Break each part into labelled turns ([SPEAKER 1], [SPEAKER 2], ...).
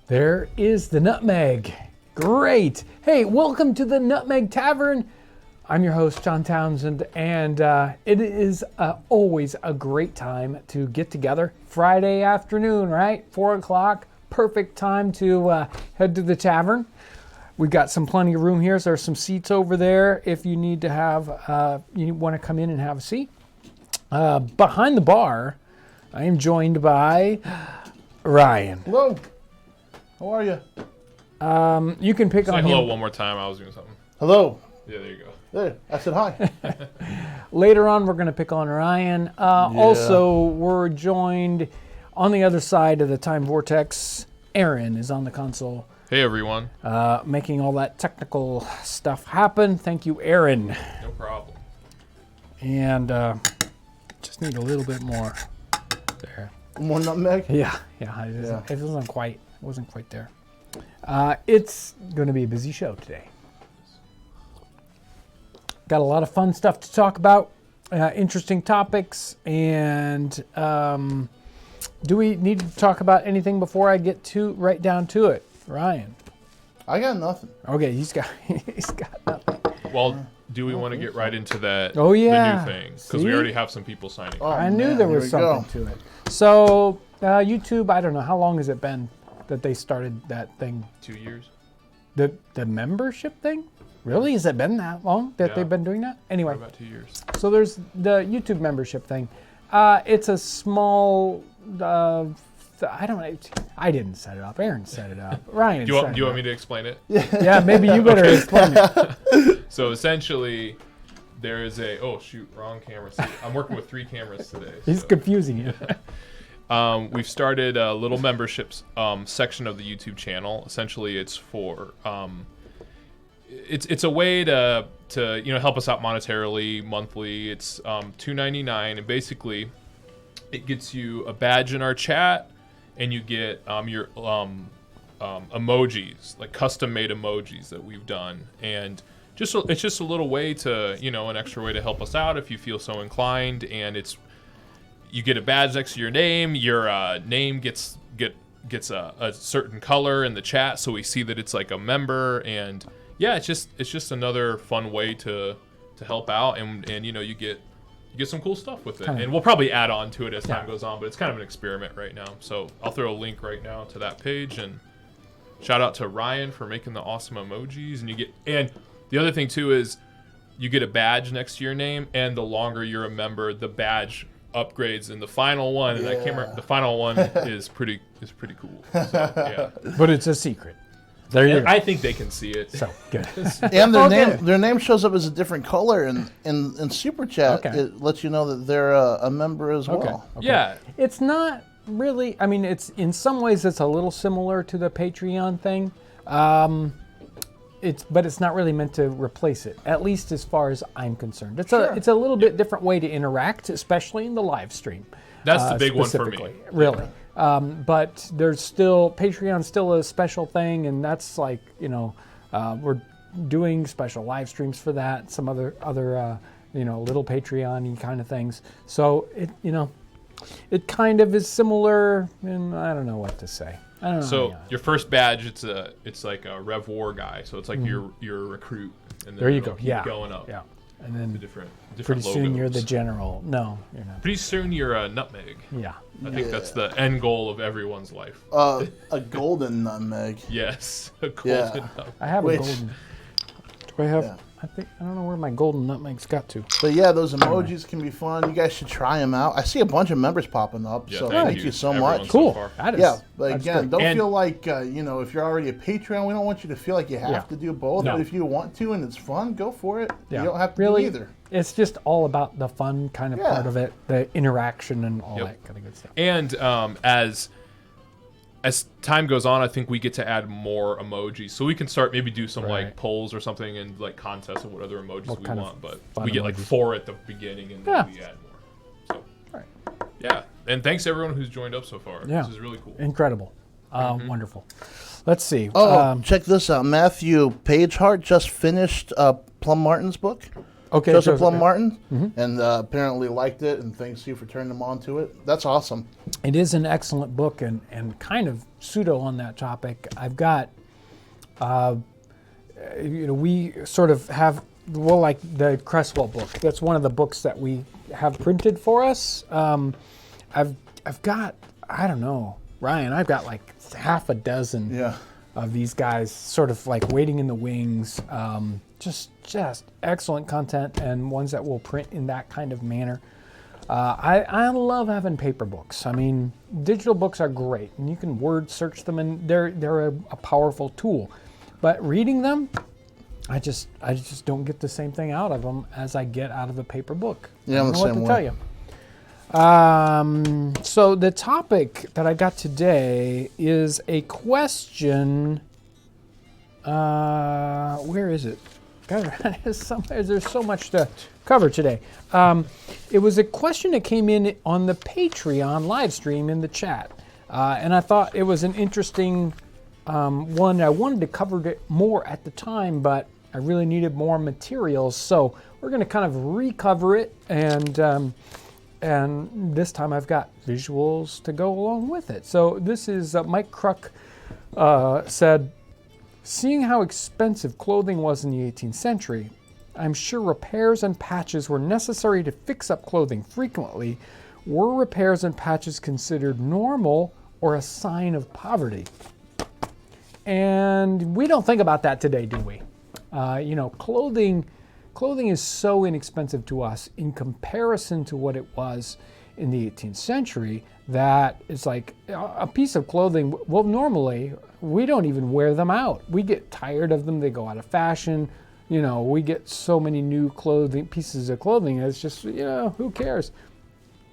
[SPEAKER 1] There is the nutmeg. Great. Hey, welcome to the Nutmeg Tavern. I'm your host, John Townsend, and it is always a great time to get together. Friday afternoon, right? 4 o'clock. Perfect time to head to the tavern. We've got plenty of room here. So there's some seats over there if you need to have, you want to come in and have a seat. Behind the bar, I am joined by Ryan.
[SPEAKER 2] Hello. How are you?
[SPEAKER 1] You can pick
[SPEAKER 3] Say
[SPEAKER 1] on
[SPEAKER 3] hello
[SPEAKER 1] him.
[SPEAKER 3] one more time. I was doing something.
[SPEAKER 2] Hello.
[SPEAKER 3] Yeah, there you go.
[SPEAKER 2] There, I said hi.
[SPEAKER 1] Later on, we're going to pick on Ryan. Also, we're joined on the other side of the time vortex. Aaron is on the console,
[SPEAKER 3] Hey, everyone.
[SPEAKER 1] making all that technical stuff happen. Thank you, Aaron.
[SPEAKER 3] No problem.
[SPEAKER 1] And just need a little bit more there.
[SPEAKER 2] More nutmeg?
[SPEAKER 1] Yeah. It wasn't quite there. It's going to be a busy show today. Got a lot of fun stuff to talk about, interesting topics, and do we need to talk about anything before I get right down to it, Ryan?
[SPEAKER 2] I got nothing.
[SPEAKER 1] Okay, he's got nothing.
[SPEAKER 3] Well, do we want to get right into that?
[SPEAKER 1] Oh, yeah.
[SPEAKER 3] The new thing, because we already have some people signing.
[SPEAKER 2] Oh,
[SPEAKER 1] I knew
[SPEAKER 2] man,
[SPEAKER 1] there
[SPEAKER 2] here
[SPEAKER 1] was
[SPEAKER 2] we
[SPEAKER 1] something
[SPEAKER 2] go.
[SPEAKER 1] to it. So YouTube, I don't know, how long has it been that they started that thing?
[SPEAKER 3] 2 years.
[SPEAKER 1] The membership thing? Really? Has it been that long that
[SPEAKER 3] Yeah.
[SPEAKER 1] they've been doing that? Anyway,
[SPEAKER 3] About 2 years.
[SPEAKER 1] so there's the YouTube membership thing. It's a small, I didn't set it up. Aaron set it up. Ryan
[SPEAKER 3] Do
[SPEAKER 1] set
[SPEAKER 3] you
[SPEAKER 1] it
[SPEAKER 3] want
[SPEAKER 1] up.
[SPEAKER 3] me to explain it?
[SPEAKER 1] Yeah, maybe you better explain it.
[SPEAKER 3] So essentially, there is a wrong camera. See, I'm working with 3 cameras today.
[SPEAKER 1] He's
[SPEAKER 3] so.
[SPEAKER 1] confusing you.
[SPEAKER 3] We've started a little memberships section of the YouTube channel. Essentially, it's for it's a way to help us out monetarily monthly. It's $2.99, and basically it gets you a badge in our chat, and you get your emojis, like custom made emojis that we've done, and it's just a little way to an extra way to help us out if you feel so inclined, and you get a badge next to your name. Your name gets a certain color in the chat, so we see that it's like a member. And yeah, it's just another fun way to help out, and you get some cool stuff with it. And we'll probably add on to it as time goes on, but it's kind of an experiment right now. So I'll throw a link right now to that page, and shout out to Ryan for making the awesome emojis. And the other thing too is you get a badge next to your name, and the longer you're a member, the badge upgrades in the final one, and I can't remember, the final one is pretty cool. So, yeah.
[SPEAKER 1] But it's a secret. There you go.
[SPEAKER 3] I think they can see it.
[SPEAKER 1] So good.
[SPEAKER 2] And their name shows up as a different color in Super Chat.
[SPEAKER 1] Okay.
[SPEAKER 2] It lets you know that they're a member as well.
[SPEAKER 1] Okay.
[SPEAKER 3] Yeah.
[SPEAKER 1] It's not really, I mean, it's in some ways it's a little similar to the Patreon thing. But it's not really meant to replace it, at least as far as I'm concerned. It's a little bit different way to interact, especially in the live stream.
[SPEAKER 3] That's the big one for me.
[SPEAKER 1] Specifically, really. But there's still, Patreon's still a special thing, and that's like, we're doing special live streams for that, some other little Patreon-y kind of things. So it kind of is similar, and I don't know what to say. I don't know.
[SPEAKER 3] So your first badge, it's like a Rev War guy. So it's like your recruit, and then
[SPEAKER 1] there you
[SPEAKER 3] it'll
[SPEAKER 1] go.
[SPEAKER 3] keep
[SPEAKER 1] Yeah.
[SPEAKER 3] going up.
[SPEAKER 1] Yeah. And then
[SPEAKER 3] The different
[SPEAKER 1] pretty
[SPEAKER 3] logos.
[SPEAKER 1] soon you're the general. No, you're not.
[SPEAKER 3] Pretty soon you're a nutmeg.
[SPEAKER 1] Yeah.
[SPEAKER 3] I think that's the end goal of everyone's life.
[SPEAKER 2] A golden nutmeg.
[SPEAKER 3] Yes, a golden
[SPEAKER 2] Yeah.
[SPEAKER 3] nutmeg.
[SPEAKER 1] I have
[SPEAKER 2] Which-
[SPEAKER 1] a golden. Do I have?
[SPEAKER 2] Yeah.
[SPEAKER 1] I don't know where my golden nutmeg's got to.
[SPEAKER 2] But yeah, those emojis can be fun. You guys should try them out. I see a bunch of members popping up,
[SPEAKER 3] Yeah,
[SPEAKER 2] so
[SPEAKER 3] thank
[SPEAKER 2] thank
[SPEAKER 3] you
[SPEAKER 2] you so
[SPEAKER 3] everyone
[SPEAKER 2] much.
[SPEAKER 3] so
[SPEAKER 1] Cool.
[SPEAKER 3] far.
[SPEAKER 1] That is,
[SPEAKER 2] Yeah, but
[SPEAKER 1] that's
[SPEAKER 2] again,
[SPEAKER 1] great.
[SPEAKER 2] don't
[SPEAKER 3] And-
[SPEAKER 2] feel like, if you're already a Patreon, we don't want you to feel like you have
[SPEAKER 1] Yeah.
[SPEAKER 2] to do both.
[SPEAKER 1] No.
[SPEAKER 2] But if you want to and it's fun, go for it.
[SPEAKER 1] Yeah.
[SPEAKER 2] You don't have to
[SPEAKER 1] really,
[SPEAKER 2] do either.
[SPEAKER 1] It's just all about the fun kind of
[SPEAKER 2] Yeah.
[SPEAKER 1] part of it, the interaction and all
[SPEAKER 3] Yep.
[SPEAKER 1] that kind of good stuff.
[SPEAKER 3] And as time goes on, I think we get to add more emojis, so we can start maybe do some
[SPEAKER 1] Right.
[SPEAKER 3] like polls or something, and like contests of what other emojis
[SPEAKER 1] What
[SPEAKER 3] we
[SPEAKER 1] kind of
[SPEAKER 3] want. But
[SPEAKER 1] fun
[SPEAKER 3] we get like
[SPEAKER 1] emojis.
[SPEAKER 3] 4 at the beginning, and then
[SPEAKER 1] Yeah.
[SPEAKER 3] we add more. So
[SPEAKER 1] Right.
[SPEAKER 3] yeah, and thanks to everyone who's joined up so far.
[SPEAKER 1] Yeah.
[SPEAKER 3] This is really cool.
[SPEAKER 1] Incredible. Wonderful. Let's see.
[SPEAKER 2] Oh, check this out. Matthew Pagehart just finished Plum Martin's book.
[SPEAKER 1] Okay,
[SPEAKER 2] Joseph Plum
[SPEAKER 1] yeah.
[SPEAKER 2] Martin, and apparently liked it, and thanks you for turning him on to it. That's awesome.
[SPEAKER 1] It is an excellent book, and kind of pseudo on that topic. I've got, we sort of have, well, like the Cresswell book. That's one of the books that we have printed for us. I've got, I don't know, Ryan, I've got like half a dozen of these guys sort of like waiting in the wings. Just excellent content, and ones that will print in that kind of manner. I love having paper books. I mean, digital books are great, and you can word search them, and they're a powerful tool. But reading them, I just don't get the same thing out of them as I get out of a paper book.
[SPEAKER 2] Yeah, I'm the same way.
[SPEAKER 1] Tell you. So the topic that I got today is a question. Where is it? God, there's so much to cover today. It was a question that came in on the Patreon live stream in the chat. And I thought it was an interesting one. I wanted to cover it more at the time, but I really needed more materials. So we're going to kind of recover it. And this time I've got visuals to go along with it. So this is Mike Kruk said, seeing how expensive clothing was in the 18th century, I'm sure repairs and patches were necessary to fix up clothing frequently. Were repairs and patches considered normal or a sign of poverty? And we don't think about that today, do we? Clothing is so inexpensive to us in comparison to what it was in the 18th century that it's like a piece of clothing. Well, normally we don't even wear them out. We get tired of them. They go out of fashion. We get so many new pieces of clothing. It's just, who cares?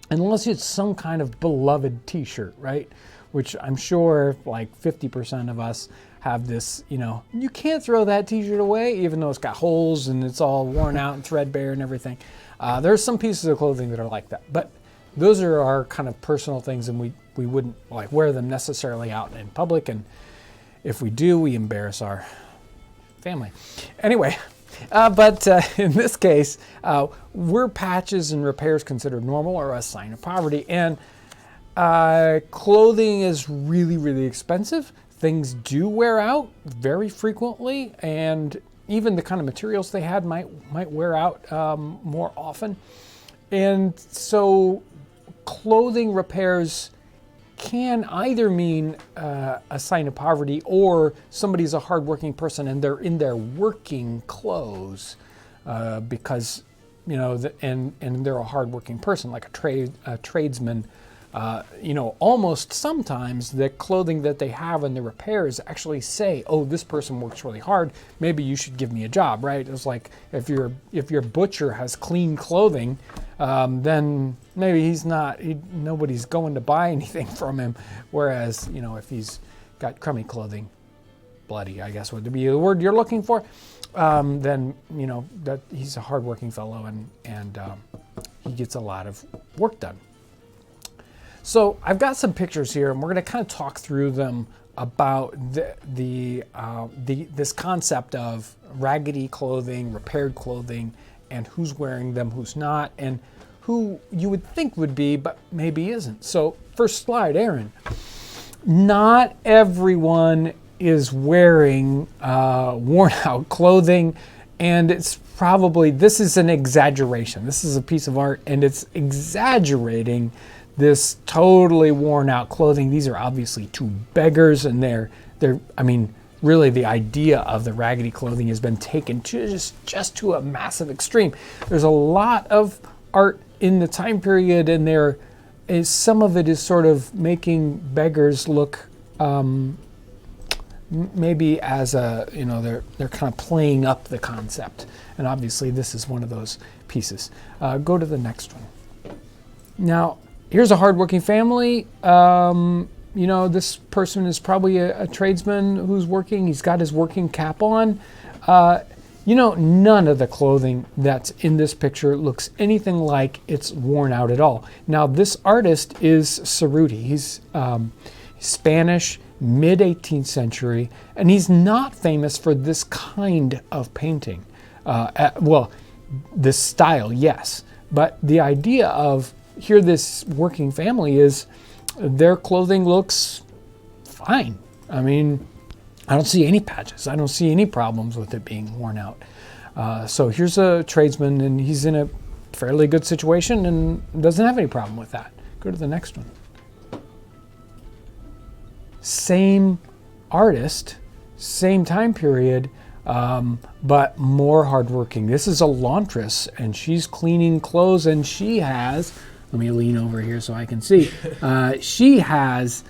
[SPEAKER 1] Unless it's some kind of beloved t-shirt, right? Which I'm sure like 50% of us have this, you can't throw that t-shirt away, even though it's got holes and it's all worn out and threadbare and everything. There's some pieces of clothing that are like that. But those are our kind of personal things, and we wouldn't like wear them necessarily out in public. And if we do, we embarrass our family. Anyway, but in this case, were patches and repairs considered normal or a sign of poverty? And clothing is really, really expensive. Things do wear out very frequently, and even the kind of materials they had might wear out more often. And so clothing repairs can either mean a sign of poverty, or somebody's a hardworking person and they're in their working clothes because, and they're a hardworking person, like a tradesman. Almost sometimes the clothing that they have and the repairs actually say, oh, this person works really hard, maybe you should give me a job, right? It's like if your butcher has clean clothing, then maybe nobody's going to buy anything from him. Whereas, if he's got crummy clothing, bloody, I guess would be the word you're looking for, then, that he's a hardworking fellow and he gets a lot of work done. So I've got some pictures here, and we're going to kind of talk through them about this concept of raggedy clothing, repaired clothing, and who's wearing them, who's not, and who you would think would be, but maybe isn't. So first slide, Aaron. Not everyone is wearing worn out clothing, and this is an exaggeration. This is a piece of art, and it's exaggerating this totally worn out clothing. These are obviously two beggars, and really the idea of the raggedy clothing has been taken to just to a massive extreme. There's a lot of art in the time period, and some of it is sort of making beggars look maybe as they're kind of playing up the concept. And obviously this is one of those pieces. Go to the next one. Now, here's a hardworking family. This person is probably a tradesman who's working. He's got his working cap on. None of the clothing that's in this picture looks anything like it's worn out at all. Now, this artist is Cerruti. He's Spanish, mid-18th century, and he's not famous for this kind of painting. this style, yes. But the idea of here, this working family is their clothing looks fine. I mean, I don't see any patches. I don't see any problems with it being worn out. So here's a tradesman, and he's in a fairly good situation and doesn't have any problem with that. Go to the next one. Same artist, same time period, but more hardworking. This is a laundress, and she's cleaning clothes, and she has, let me lean over here so I can see, she has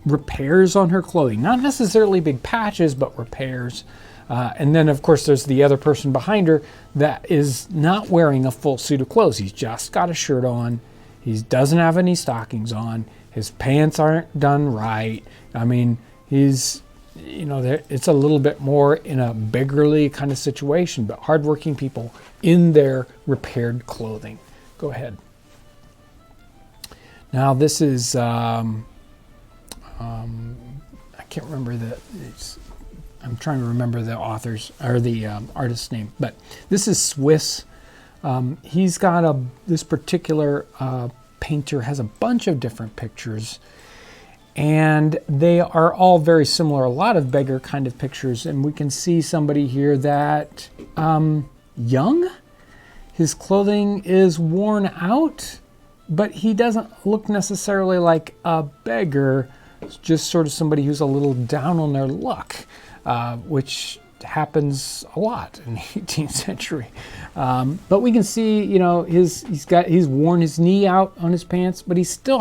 [SPEAKER 1] repairs on her clothing. Not necessarily big patches, but repairs. And then, of course, there's the other person behind her that is not wearing a full suit of clothes. He's just got a shirt on. He doesn't have any stockings on. His pants aren't done right. I mean, he's, it's a little bit more in a beggarly kind of situation, but hardworking people in their repaired clothing. Go ahead. Now, this is, I can't remember I'm trying to remember the author's or the artist's name, but this is Swiss. He's got this particular painter has a bunch of different pictures, and they are all very similar. A lot of beggar kind of pictures, and we can see somebody here that young. His clothing is worn out, but he doesn't look necessarily like a beggar. It's just sort of somebody who's a little down on their luck. Which happens a lot in the 18th century. But we can see, he's worn his knee out on his pants, but he's still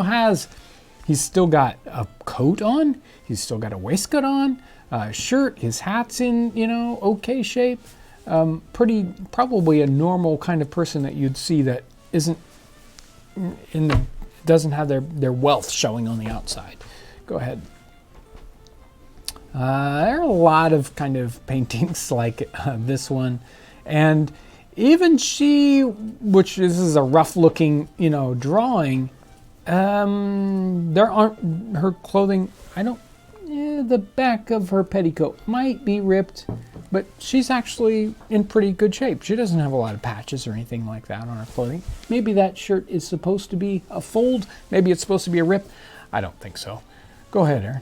[SPEAKER 1] got a coat on, he's still got a waistcoat on, a shirt, his hat's in, okay shape. Probably a normal kind of person that you'd see that doesn't have their wealth showing on the outside. Go ahead. There are a lot of kind of paintings like this one, and even she, which this is a rough looking, drawing, there aren't her clothing. The back of her petticoat might be ripped, but she's actually in pretty good shape. She doesn't have a lot of patches or anything like that on her clothing. Maybe that shirt is supposed to be a fold. Maybe it's supposed to be a rip. I don't think so. Go ahead, Aaron.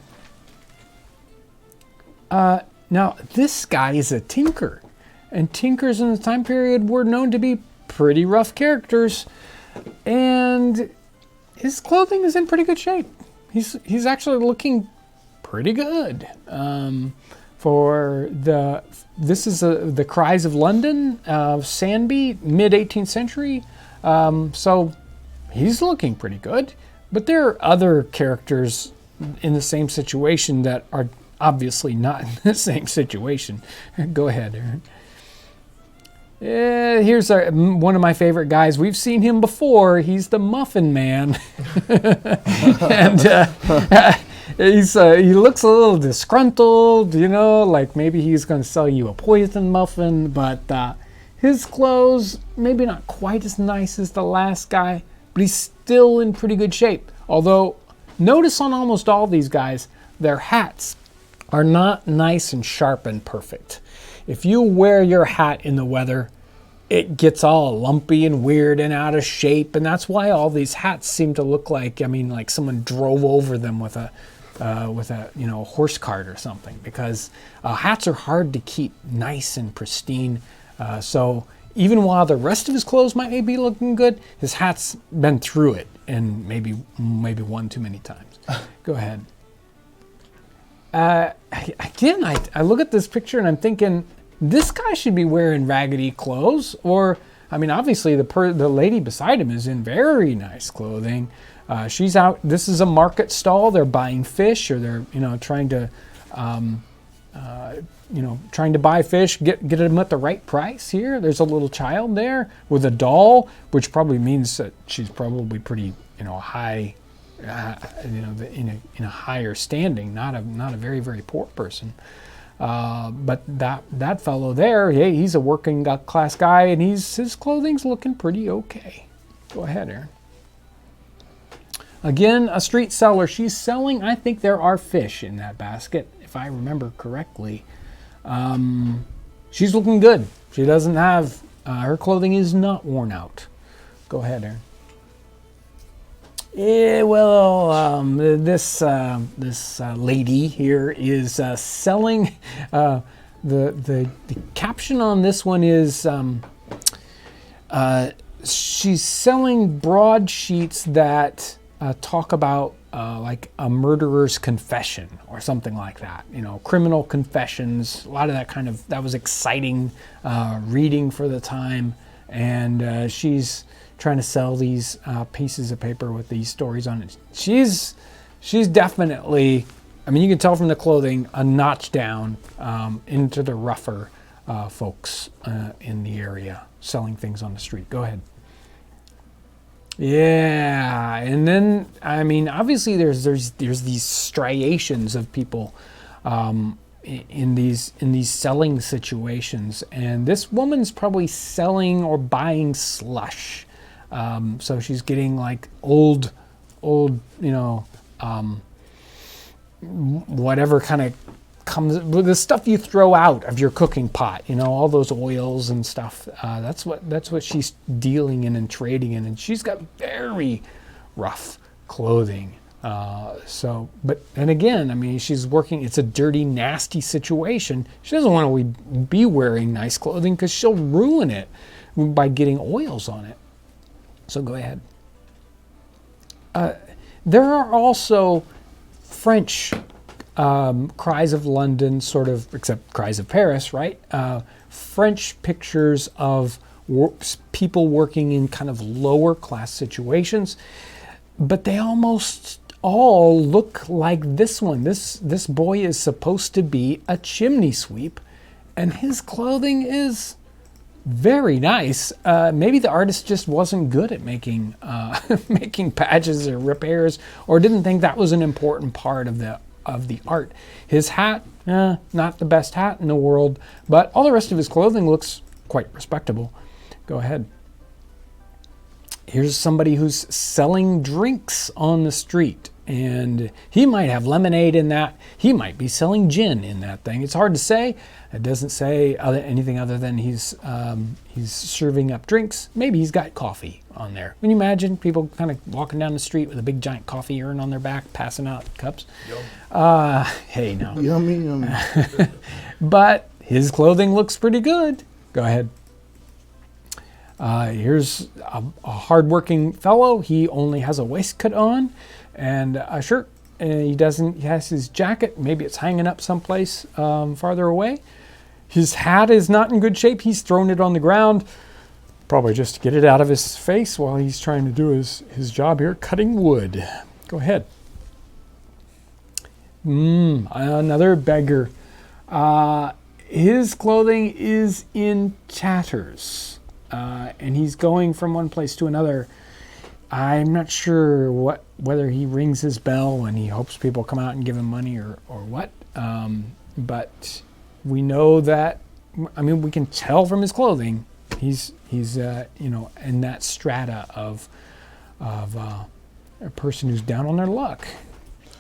[SPEAKER 1] Now, this guy is a tinker, and tinkers in the time period were known to be pretty rough characters, and his clothing is in pretty good shape. He's actually looking pretty good. This is the Cries of London, Sandby, mid-18th century, so he's looking pretty good, but there are other characters in the same situation that are obviously not in the same situation. Go ahead, Aaron. Here's one of my favorite guys. We've seen him before. He's the Muffin Man. And he looks a little disgruntled, like maybe he's going to sell you a poison muffin, but his clothes, maybe not quite as nice as the last guy, but he's still in pretty good shape. Although, notice on almost all these guys, their hats are not nice and sharp and perfect. If you wear your hat in the weather, it gets all lumpy and weird and out of shape, and that's why all these hats seem to look like someone drove over them with a horse cart or something, because hats are hard to keep nice and pristine. So even while the rest of his clothes might be looking good, his hat's been through it, and maybe one too many times. Go ahead. Again, I look at this picture and I'm thinking, this guy should be wearing Raggedy clothes, or, obviously the lady beside him is in very nice clothing. She's out. This is a market stall. They're buying fish, or they're trying to buy fish, get them at the right price. Here, there's a little child there with a doll, which probably means that she's probably pretty high. In a higher standing, not a very, very poor person. But that fellow there, hey, he's a working class guy, and his clothing's looking pretty okay. Go ahead, Aaron. Again, a street seller. She's selling, I think there are fish in that basket, if I remember correctly. She's looking good. She doesn't have Her clothing is not worn out. Go ahead, Aaron. Yeah, well, this lady here is selling. The caption on this one is she's selling broadsheets that talk about like a murderer's confession or something like that. You know, criminal confessions. A lot of that was exciting reading for the time, and she's trying to sell these pieces of paper with these stories on it. She's definitely, I mean, you can tell from the clothing, a notch down into the rougher folks in the area selling things on the street. Go ahead. Yeah, and then, I mean, obviously there's these striations of people in these selling situations, and this woman's probably selling or buying slush. So she's getting like old, whatever kind of comes, the stuff you throw out of your cooking pot, all those oils and stuff. That's what she's dealing in and trading in, and she's got very rough clothing. But again, I mean, she's working. It's a dirty, nasty situation. She doesn't want to be wearing nice clothing because she'll ruin it by getting oils on it. So go ahead. There are also French Cries of London, sort of, except Cries of Paris, right? French pictures of people working in kind of lower class situations, but they almost all look like this one. This boy is supposed to be a chimney sweep, and his clothing is very nice. Maybe the artist just wasn't good at making making patches or repairs, or didn't think that was an important part of the art. His hat, not the best hat in the world, but all the rest of his clothing looks quite respectable. Go ahead. Here's somebody who's selling drinks on the street, and he might have lemonade in that. He might be selling gin in that thing. It's hard to say. It doesn't say anything other than he's serving up drinks. Maybe he's got coffee on there. Can you imagine people kind of walking down the street with a big giant coffee urn on their back, passing out cups? Hey, no.
[SPEAKER 2] Yummy.
[SPEAKER 1] But his clothing looks pretty good. Go ahead. Here's a hardworking fellow. He only has a waistcoat on and a shirt. And he has his jacket. Maybe it's hanging up someplace farther away. His hat is not in good shape. He's thrown it on the ground, probably just to get it out of his face while he's trying to do his job here, cutting wood. Go ahead. Another beggar. His clothing is in tatters, and he's going from one place to another. I'm not sure whether he rings his bell and he hopes people come out and give him money or what. But we know that, I mean, we can tell from his clothing, he's in that strata of a person who's down on their luck.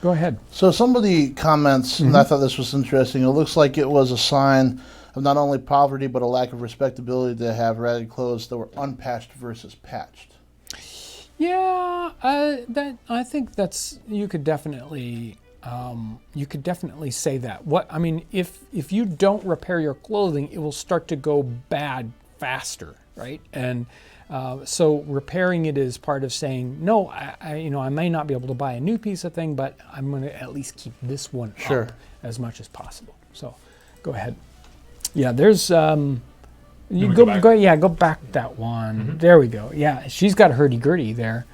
[SPEAKER 1] Go ahead.
[SPEAKER 2] So somebody comments, and I thought this was interesting. It looks like it was a sign of not only poverty but a lack of respectability to have ragged clothes that were unpatched versus patched.
[SPEAKER 1] Yeah, I think that's, you could definitely say that. If you don't repair your clothing, it will start to go bad faster, right? And so repairing it is part of saying, no, I may not be able to buy a new piece of thing, but I'm going to at least keep this one up as much as possible. So go ahead. Yeah, there's you go back that one. There we go. Yeah, she's got hurdy-gurdy there,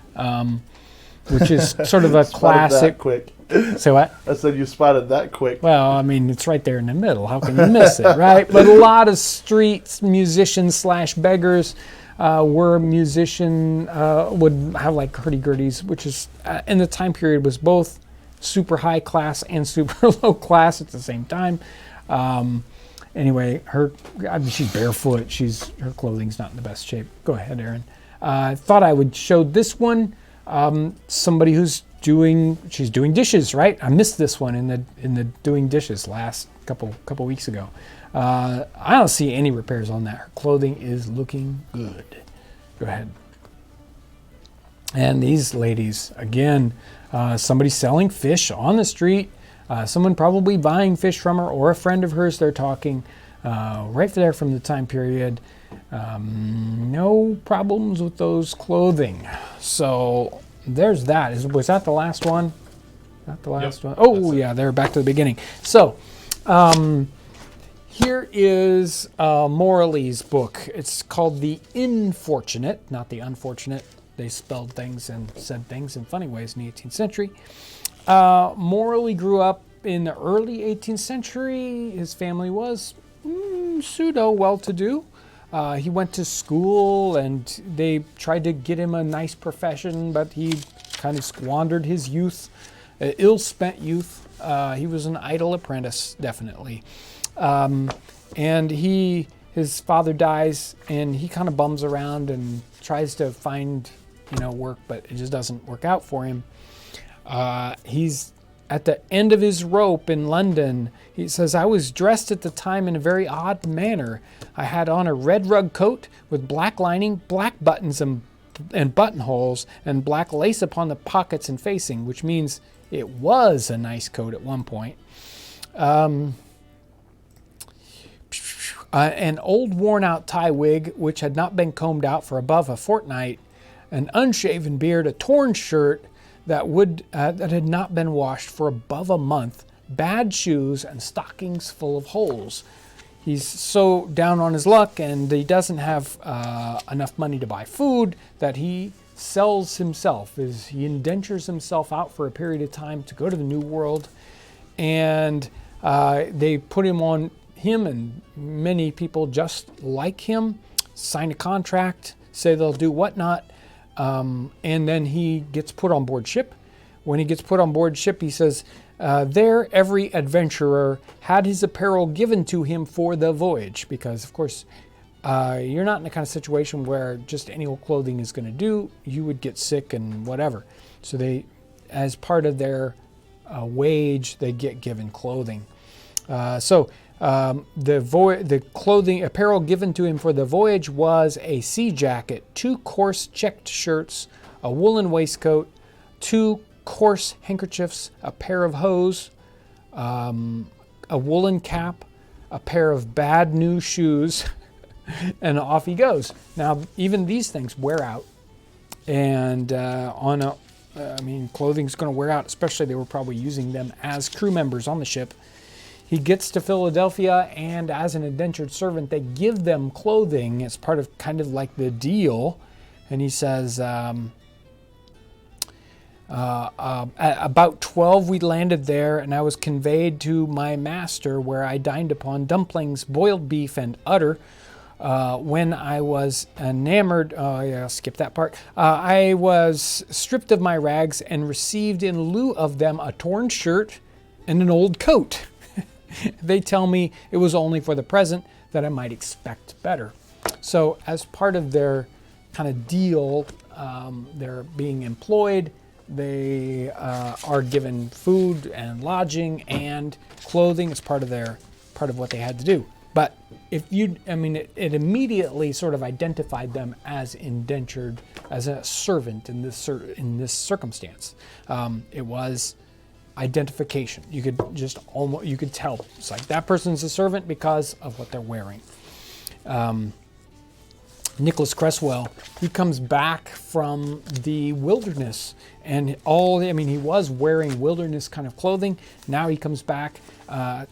[SPEAKER 1] which is sort of a classic.
[SPEAKER 2] That quick.
[SPEAKER 1] Say what?
[SPEAKER 2] I said you spotted that quick.
[SPEAKER 1] Well, I mean, it's right there in the middle. How can you miss it, right? But a lot of street musicians / beggars were musician would have like hurdy-gurdies, which is in the time period was both super high class and super low class at the same time. Anyway, she's barefoot. Her clothing's not in the best shape. Go ahead, Aaron. I thought I would show this one. Somebody she's doing dishes, right? I missed this one in the doing dishes last couple weeks ago. I don't see any repairs on that. Her clothing is looking good. Go ahead. And these ladies, again, somebody selling fish on the street, someone probably buying fish from her, or a friend of hers they're talking, right there from the time period. No problems with those clothing. So there's that. Was that the last one? Not the last one. Oh, yeah, they're back to the beginning. So here is Morley's book. It's called The Infortunate, not The Unfortunate. They spelled things and said things in funny ways in the 18th century. Morley grew up in the early 18th century. His family was pseudo well-to-do. He went to school and they tried to get him a nice profession, but he kind of squandered his youth, ill-spent youth. He was an idle apprentice, definitely. And his father dies and he kind of bums around and tries to find work, but it just doesn't work out for him. He's at the end of his rope in London. He says, I was dressed at the time in a very odd manner. I had on a red rug coat with black lining, black buttons and buttonholes, and black lace upon the pockets and facing, which means it was a nice coat at one point. An old worn-out tie wig, which had not been combed out for above a fortnight, an unshaven beard, a torn shirt that had not been washed for above a month, bad shoes, and stockings full of holes. He's so down on his luck, and he doesn't have enough money to buy food that he sells himself. He indentures himself out for a period of time to go to the New World, and they put him on. Him and many people just like him sign a contract, say they'll do whatnot, and then he gets put on board ship. When he gets put on board ship, he says, there every adventurer had his apparel given to him for the voyage, because of course you're not in the kind of situation where just any old clothing is going to do. You would get sick and whatever. So they, as part of their wage, they get given clothing. The clothing apparel given to him for the voyage was a sea jacket, 2 coarse checked shirts, a woolen waistcoat, 2 coarse handkerchiefs, a pair of hose, a woolen cap, a pair of bad new shoes, and off he goes. Now, even these things wear out, and clothing's going to wear out, especially they were probably using them as crew members on the ship. He gets to Philadelphia, and as an indentured servant, they give them clothing as part of kind of like the deal. And he says, at about 12 we landed there, and I was conveyed to my master, where I dined upon dumplings, boiled beef, and udder. When I was enamored, skip that part. I was stripped of my rags and received in lieu of them a torn shirt and an old coat. They tell me it was only for the present, that I might expect better. So as part of their kind of deal, they're being employed. They are given food and lodging and clothing as part of what they had to do. But it immediately sort of identified them as indentured, as a servant in this circumstance. It was identification. You could tell. It's like that person's a servant because of what they're wearing. Nicholas Cresswell, he comes back from the wilderness, and he was wearing wilderness kind of clothing. Now he comes back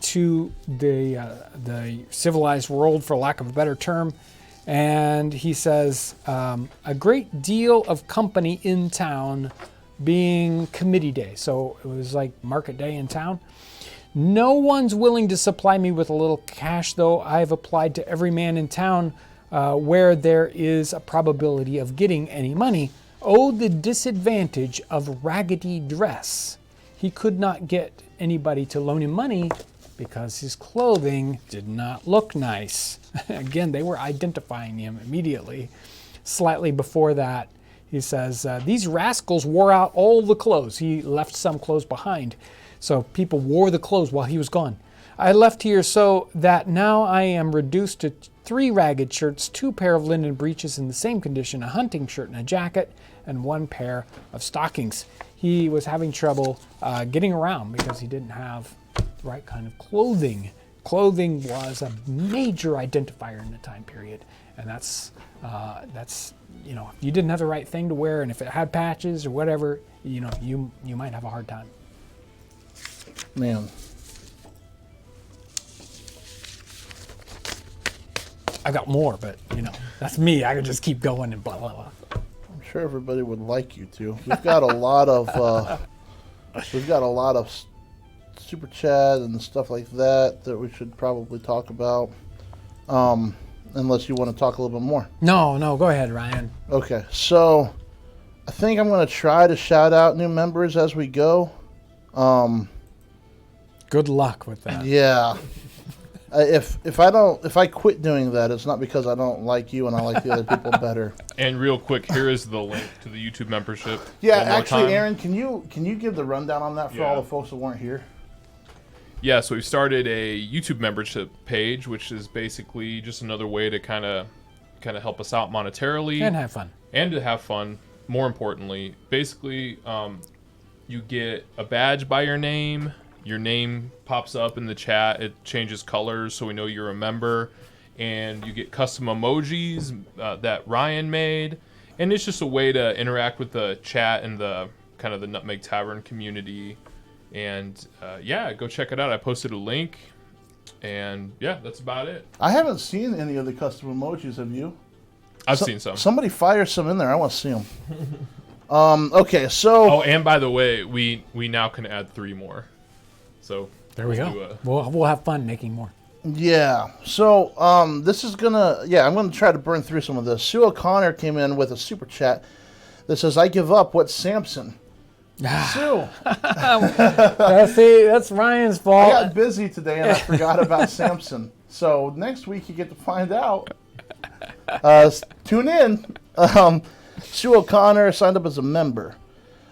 [SPEAKER 1] to the civilized world, for lack of a better term, and he says, a great deal of company in town, being committee day. So it was like market day in town. No one's willing to supply me with a little cash, though I have applied to every man in town where there is a probability of getting any money. Oh, the disadvantage of raggedy dress. He could not get anybody to loan him money because his clothing did not look nice. Again, they were identifying him immediately. Slightly before that, he says, these rascals wore out all the clothes. He left some clothes behind. So people wore the clothes while he was gone. I left here so that now I am reduced to 3 ragged shirts, 2 pair of linen breeches in the same condition, a hunting shirt and a jacket, and 1 pair of stockings. He was having trouble getting around because he didn't have the right kind of clothing. Clothing was a major identifier in the time period, and that's if you didn't have the right thing to wear, and if it had patches or whatever, you might have a hard time.
[SPEAKER 2] Man.
[SPEAKER 1] I got more, but that's me. I could just keep going and blah blah blah.
[SPEAKER 2] I'm sure everybody would like you to. We've got a lot of super chat and stuff like that we should probably talk about. Unless you want to talk a little bit more.
[SPEAKER 1] No, go ahead, Ryan.
[SPEAKER 2] Okay, so I think I'm going to try to shout out new members as we go.
[SPEAKER 1] Good luck with that.
[SPEAKER 2] Yeah. If I quit doing that, it's not because I don't like you and I like the other people better.
[SPEAKER 3] And real quick, here is the link to the YouTube membership.
[SPEAKER 2] Yeah,
[SPEAKER 3] one more
[SPEAKER 2] actually,
[SPEAKER 3] time.
[SPEAKER 2] Aaron, can you give the rundown on that for all the folks that weren't here?
[SPEAKER 3] Yeah, so we've started a YouTube membership page, which is basically just another way to kind of help us out monetarily
[SPEAKER 1] And have fun.
[SPEAKER 3] and to have fun. More importantly, basically, you get a badge by your name. Your name pops up in the chat. It changes colors so we know you're a member. And you get custom emojis that Ryan made. And it's just a way to interact with the chat and the kind of the Nutmeg Tavern community. And go check it out. I posted a link. And yeah, that's about it.
[SPEAKER 2] I haven't seen any of the custom emojis, have you?
[SPEAKER 3] I've seen some.
[SPEAKER 2] Somebody fire some in there. I want to see them. Okay, so...
[SPEAKER 3] Oh, and by the way, we now can add 3 more. So
[SPEAKER 1] There we go. We'll have fun making more.
[SPEAKER 2] Yeah. So this is gonna. Yeah, I'm gonna try to burn through some of this. Sue O'Connor came in with a super chat that says, "I give up. What's Samson?" Sue.
[SPEAKER 1] See, that's Ryan's
[SPEAKER 2] I
[SPEAKER 1] fault.
[SPEAKER 2] got busy today and I forgot about Samson. So next week you get to find out. Tune in. Sue O'Connor signed up as a member.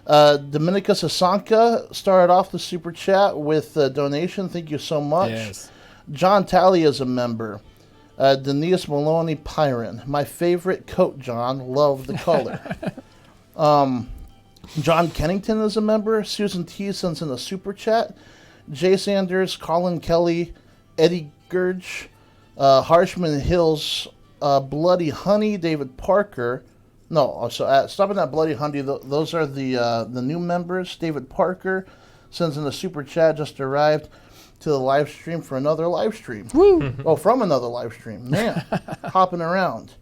[SPEAKER 2] Dominica Sasanka started off the super chat with a donation. Thank you so much.
[SPEAKER 1] Yes.
[SPEAKER 2] John Talley is a member. Denise Maloney Pyron. My favorite coat, John. Love the color. John Kennington is a member. Susan T sends in a super chat. Jay Sanders, Colin Kelly, Eddie Gurge, Harshman Hills, Bloody Honey, David Parker. No, so stopping at Bloody Honey, those are the new members. David Parker sends in a super chat, just arrived to the live stream for another live stream.
[SPEAKER 1] Woo!
[SPEAKER 2] Oh, from another live stream. Man, hopping around.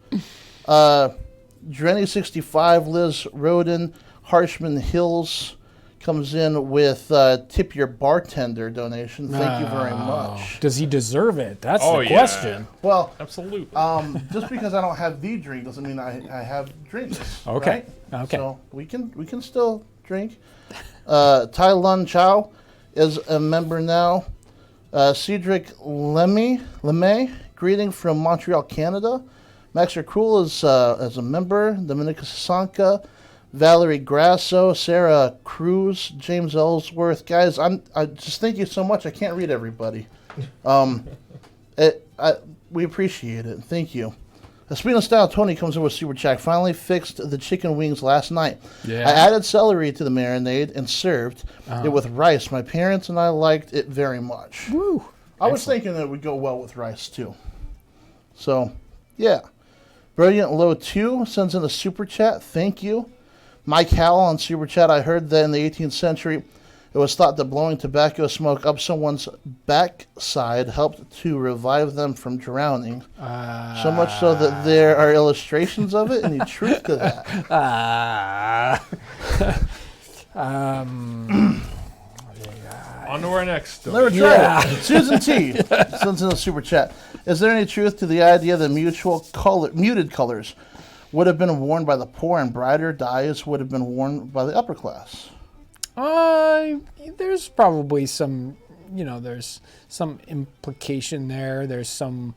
[SPEAKER 2] Drenny65, Liz Roden, Harshman Hills comes in with tip your bartender donation. Thank you very much.
[SPEAKER 1] Does he deserve it? That's
[SPEAKER 3] Oh,
[SPEAKER 1] the
[SPEAKER 3] yeah.
[SPEAKER 1] question.
[SPEAKER 2] Well,
[SPEAKER 3] Absolutely.
[SPEAKER 2] just because I don't have the drink doesn't mean I have drinks.
[SPEAKER 1] Okay.
[SPEAKER 2] Right?
[SPEAKER 1] Okay.
[SPEAKER 2] So we can still drink. Tai Lun Chow is a member now. Cedric Lemay, greeting from Montreal, Canada. Max Cool is as a member. Dominica Sasanka, Valerie Grasso, Sarah Cruz, James Ellsworth. Guys, I just thank you so much. I can't read everybody. We appreciate it. Thank you. Espino Style Tony comes in with super chat. Finally fixed the chicken wings last night.
[SPEAKER 1] Yeah.
[SPEAKER 2] I added celery to the marinade and served it with rice. My parents and I liked it very much.
[SPEAKER 1] Woo!
[SPEAKER 2] I was thinking that it would go well with rice too. So, yeah. Brilliant Low 2 sends in a super chat. Thank you. Mike Howell on super chat. I heard that in the 18th century, it was thought that blowing tobacco smoke up someone's backside helped to revive them from drowning. So much so that there are illustrations of it. Any truth to that?
[SPEAKER 3] On to our next story.
[SPEAKER 2] Never tried it. Susan T sends in a super chat. Is there any truth to the idea that muted colors would have been worn by the poor and brighter dyes would have been worn by the upper class?
[SPEAKER 1] There's probably some, there's some implication there. There's some,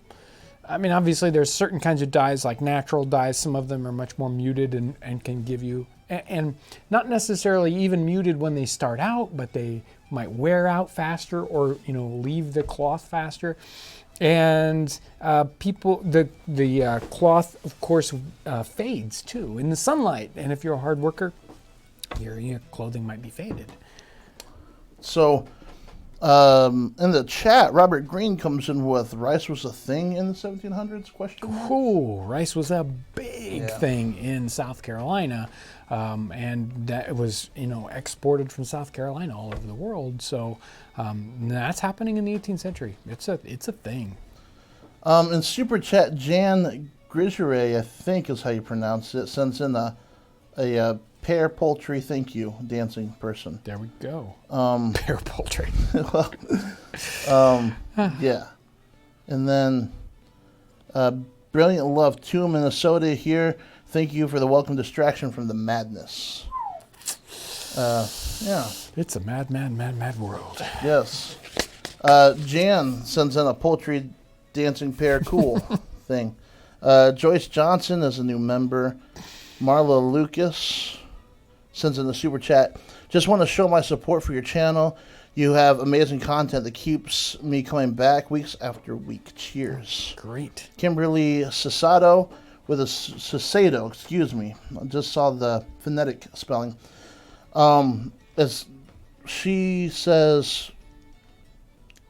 [SPEAKER 1] I mean, obviously there's certain kinds of dyes, like natural dyes. Some of them are much more muted and can give you, and not necessarily even muted when they start out, but they might wear out faster or, leave the cloth faster. And the cloth, of course, fades too in the sunlight. And if you're a hard worker, your clothing might be faded.
[SPEAKER 2] So, in the chat, Robert Green comes in with rice was a thing in the 1700s? Question mark?
[SPEAKER 1] Cool. Rice was a big thing in South Carolina, and that was exported from South Carolina all over the world. So that's happening in the 18th century. It's a thing.
[SPEAKER 2] In super chat, Jan Grisere, I think is how you pronounce it, sends in a pear poultry thank you dancing person.
[SPEAKER 1] There we go. Pear poultry.
[SPEAKER 2] Yeah. And then Brilliant Love 2 Minnesota here. Thank you for the welcome distraction from the madness. Yeah.
[SPEAKER 1] It's a mad world.
[SPEAKER 2] Yes. Jan sends in a poultry dancing pear cool thing. Joyce Johnson is a new member. Marla Lucas sends in the super chat. Just want to show my support for your channel. You have amazing content that keeps me coming back weeks after week. Cheers.
[SPEAKER 1] Great.
[SPEAKER 2] Kimberly Cesado with a Cesado, excuse me. I just saw the phonetic spelling. As she says,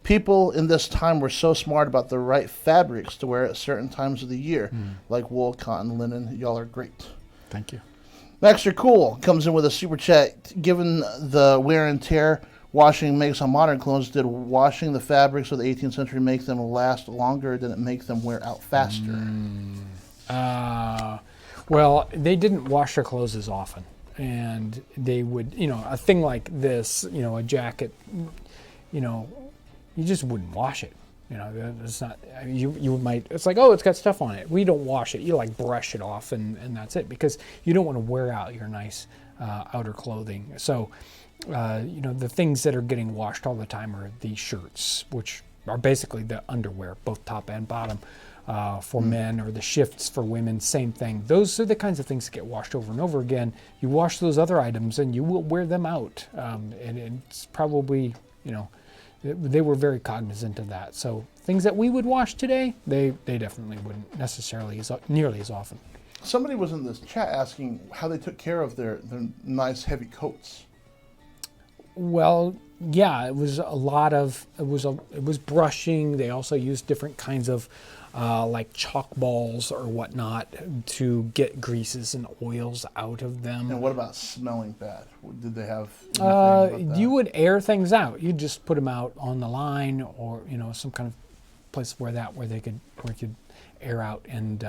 [SPEAKER 2] people in this time were so smart about the right fabrics to wear at certain times of the year, like wool, cotton, linen. Y'all are great.
[SPEAKER 1] Thank you.
[SPEAKER 2] Extra Cool comes in with a super chat. Given the wear and tear washing makes on modern clothes, did washing the fabrics of the 18th century make them last longer? Did it make them wear out faster?
[SPEAKER 1] Well, they didn't wash their clothes as often. And they would, a thing like this, a jacket, you just wouldn't wash it. It's not, you might, it's like, oh, it's got stuff on it. We don't wash it. You like brush it off and that's it, because you don't want to wear out your nice outer clothing. So, the things that are getting washed all the time are the shirts, which are basically the underwear, both top and bottom for men, or the shifts for women, same thing. Those are the kinds of things that get washed over and over again. You wash those other items and you will wear them out. And it's probably, they were very cognizant of that. So things that we would wash today, they definitely wouldn't necessarily nearly as often.
[SPEAKER 2] Somebody was in this chat asking how they took care of their nice heavy coats.
[SPEAKER 1] Well, yeah, it was brushing. They also used different kinds of like chalk balls or whatnot to get greases and oils out of them.
[SPEAKER 2] And what about smelling bad? Did they have anything about that?
[SPEAKER 1] You would air things out. You'd just put them out on the line, or some kind of place where it could air out and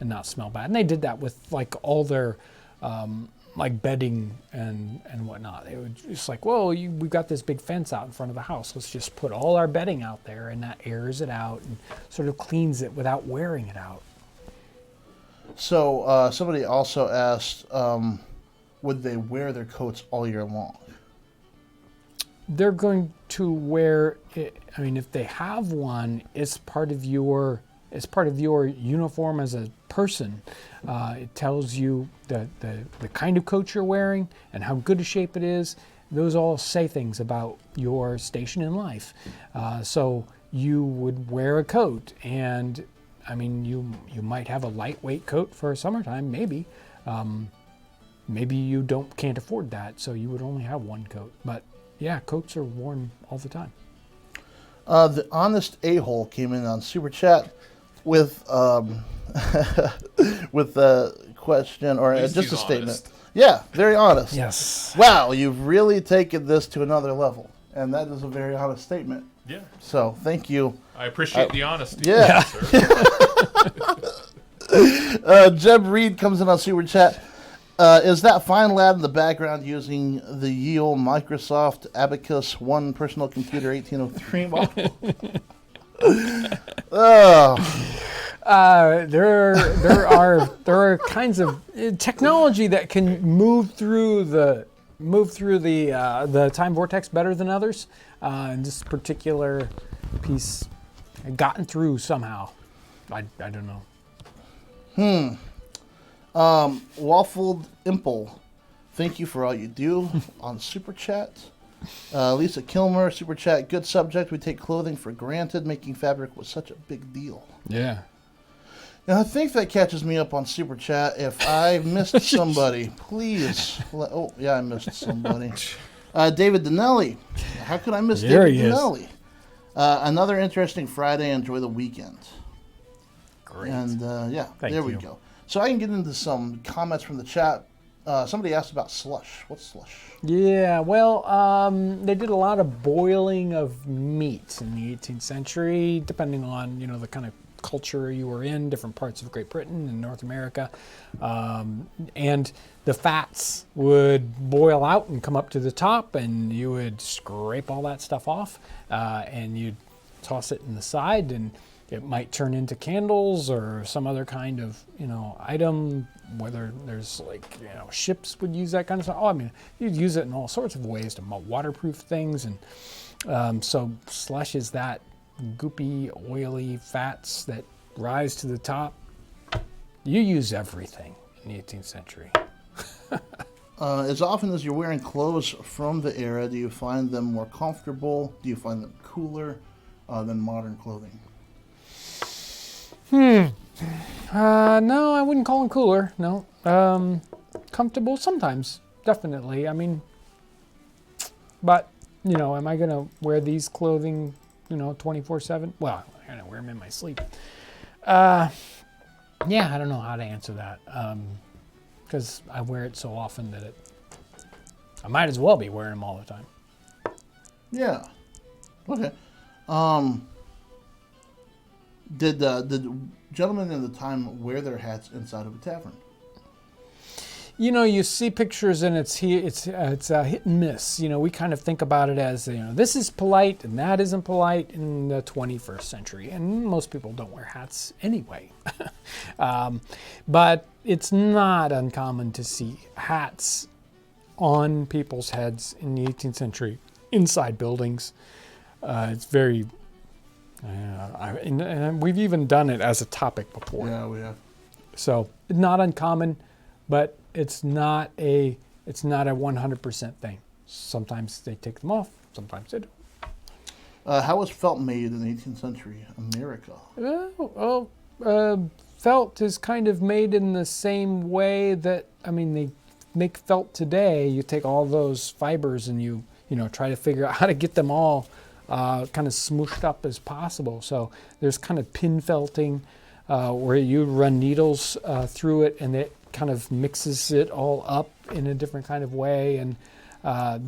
[SPEAKER 1] not smell bad. And they did that with like all their like bedding and whatnot. It was just like, whoa, we've got this big fence out in front of the house. Let's just put all our bedding out there, and that airs it out and sort of cleans it without wearing it out.
[SPEAKER 2] So somebody also asked, would they wear their coats all year long?
[SPEAKER 1] They're going to wear it. I mean, if they have one, it's part of your uniform as a person. It tells you the kind of coat you're wearing and how good a shape it is. Those all say things about your station in life. So you would wear a coat, and I mean, you might have a lightweight coat for summertime, maybe. Maybe you can't afford that, so you would only have one coat. But yeah, coats are worn all the time.
[SPEAKER 2] The Honest A-Hole came in on Super Chat with with a question, or just a statement.
[SPEAKER 3] Honest.
[SPEAKER 2] Yeah, very honest.
[SPEAKER 1] Yes.
[SPEAKER 2] Wow, you've really taken this to another level, and that is a very honest statement.
[SPEAKER 3] Yeah.
[SPEAKER 2] So thank you.
[SPEAKER 3] I appreciate the honesty.
[SPEAKER 2] Yeah.
[SPEAKER 3] Sir.
[SPEAKER 2] Jeb Reed comes in on Super Chat. Is that fine lad in the background using the ye old Microsoft Abacus One personal computer 1803 model? Oh.
[SPEAKER 1] There are kinds of technology that can move through the time vortex better than others. And this particular piece had gotten through somehow. I don't know.
[SPEAKER 2] Waffled Imple, thank you for all you do on Super Chat. Lisa Kilmer, Super Chat, good subject. We take clothing for granted. Making fabric was such a big deal.
[SPEAKER 1] Yeah.
[SPEAKER 2] Now, I think that catches me up on Super Chat. If I missed somebody, please. Oh, yeah, I missed somebody. David Donnelly. How could I miss
[SPEAKER 1] There
[SPEAKER 2] David
[SPEAKER 1] he is.
[SPEAKER 2] Donnelly? Another interesting Friday. Enjoy the weekend.
[SPEAKER 1] Great.
[SPEAKER 2] And yeah,
[SPEAKER 1] Thank
[SPEAKER 2] there we
[SPEAKER 1] you.
[SPEAKER 2] go. So I can get into some comments from the chat. Somebody asked about slush. What's slush?
[SPEAKER 1] Yeah, well, they did a lot of boiling of meat in the 18th century, depending on, the kind of culture you were in, different parts of Great Britain and North America. And the fats would boil out and come up to the top, and you would scrape all that stuff off, and you'd toss it in the side, and it might turn into candles or some other kind of, item, whether there's ships would use that kind of stuff. Oh, I mean, you'd use it in all sorts of ways to waterproof things. And so slush is that goopy, oily fats that rise to the top. You use everything in the 18th century.
[SPEAKER 2] As often as you're wearing clothes from the era, do you find them more comfortable? Do you find them cooler than modern clothing?
[SPEAKER 1] No, I wouldn't call them cooler. No. Comfortable sometimes, definitely. I mean, but, am I going to wear these clothing, 24/7? Well, I'm going to wear them in my sleep. Yeah, I don't know how to answer that. Because I wear it so often that I might as well be wearing them all the time.
[SPEAKER 2] Yeah. Okay. Did gentlemen in the time wear their hats inside of a tavern?
[SPEAKER 1] You see pictures and it's a hit and miss. We kind of think about it as, this is polite and that isn't polite in the 21st century. And most people don't wear hats anyway. But it's not uncommon to see hats on people's heads in the 18th century inside buildings. It's very... and we've even done it as a topic before.
[SPEAKER 2] Yeah, we have. So
[SPEAKER 1] not uncommon, but it's not a 100% thing. Sometimes they take them off, sometimes they don't.
[SPEAKER 2] How was felt made in the 18th century America?
[SPEAKER 1] Felt is kind of made in the same way that, they make felt today. You take all those fibers and you try to figure out how to get them all kind of smooshed up as possible. So there's kind of pin felting where you run needles through it and it kind of mixes it all up in a different kind of way. And